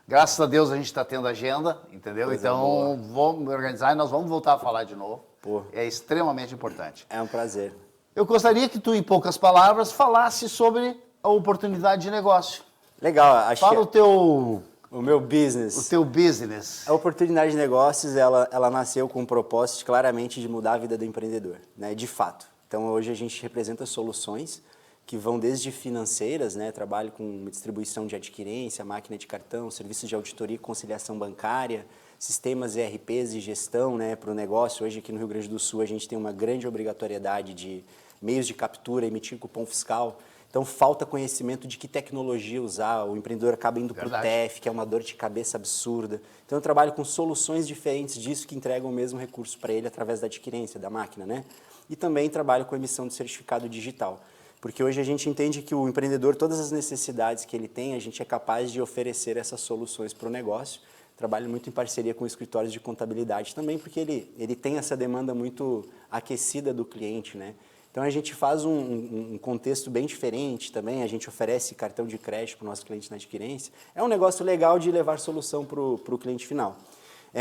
Graças a Deus a gente está tendo agenda, entendeu? Então, vou me organizar e nós vamos voltar a falar de novo. É extremamente importante. É um prazer. Eu gostaria que tu, em poucas palavras, falasse sobre a oportunidade de negócio. Legal. Acho Fala que o meu business. O teu business. A oportunidade de negócios, ela nasceu com um propósito claramente de mudar a vida do empreendedor, né? De fato. Então, hoje a gente representa soluções que vão desde financeiras, né? Trabalho com distribuição de adquirência, máquina de cartão, serviços de auditoria e conciliação bancária, sistemas ERPs e gestão, né? Para o negócio. Hoje aqui no Rio Grande do Sul a gente tem uma grande obrigatoriedade de meios de captura, emitir cupom fiscal. Então falta conhecimento de que tecnologia usar, o empreendedor acaba indo para o TEF, que é uma dor de cabeça absurda. Então eu trabalho com soluções diferentes disso que entregam o mesmo recurso para ele através da adquirência da máquina, né? E também trabalho com emissão de certificado digital. Porque hoje a gente entende que o empreendedor, todas as necessidades que ele tem, a gente é capaz de oferecer essas soluções para o negócio. Trabalho muito em parceria com escritórios de contabilidade também, porque ele tem essa demanda muito aquecida do cliente, né? Então a gente faz um contexto bem diferente também, a gente oferece cartão de crédito para o nosso cliente na adquirência. É um negócio legal de levar solução para o cliente final.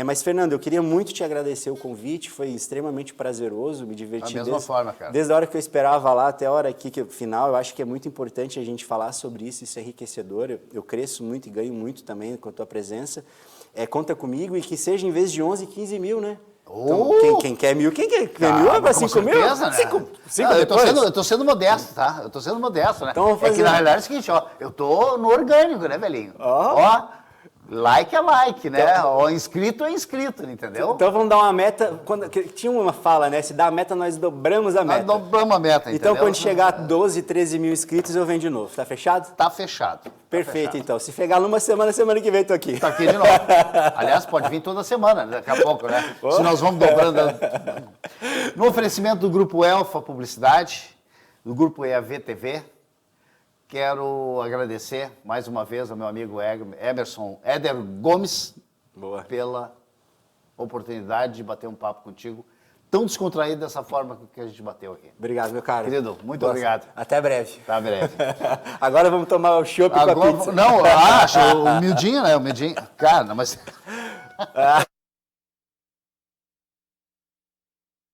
Mas, Fernando, eu queria muito te agradecer o convite, foi extremamente prazeroso, me diverti. Da mesma forma, cara. Desde a hora que eu esperava lá até a hora aqui, que final, eu acho que é muito importante a gente falar sobre isso é enriquecedor. Eu cresço muito e ganho muito também com a tua presença. Conta comigo e que seja em vez de 11, 15 mil, né? Então, quem quer mil, quem quer mil é para 5 mil? Né? Eu tô sendo modesto, tá? Eu tô sendo modesto, né? Então, que na realidade é o seguinte, ó, eu tô no orgânico, né, velhinho? Ó, like é like, né? Então, ó, inscrito é inscrito, entendeu? Então vamos dar uma meta. Tinha uma fala, né? Se dá a meta, nós dobramos a meta. Nós dobramos a meta, entendeu? Então quando chegar a 12, 13 mil inscritos, eu venho de novo. Tá fechado? Tá fechado. Perfeito, então. Se pegar numa semana que vem, tô aqui. Tá aqui de novo. Aliás, pode vir toda semana, daqui a pouco, né? Se nós vamos dobrando. No oferecimento do Grupo Elfa Publicidade, do Grupo EAV TV, quero agradecer mais uma vez ao meu amigo Éder Gomes pela oportunidade de bater um papo contigo, tão descontraído dessa forma que a gente bateu aqui. Obrigado, meu caro. Querido, muito obrigado. Até breve. Até breve. Agora vamos tomar o chopp com a pizza. Não, o miudinho, né? O miudinho. Cara, não, mas...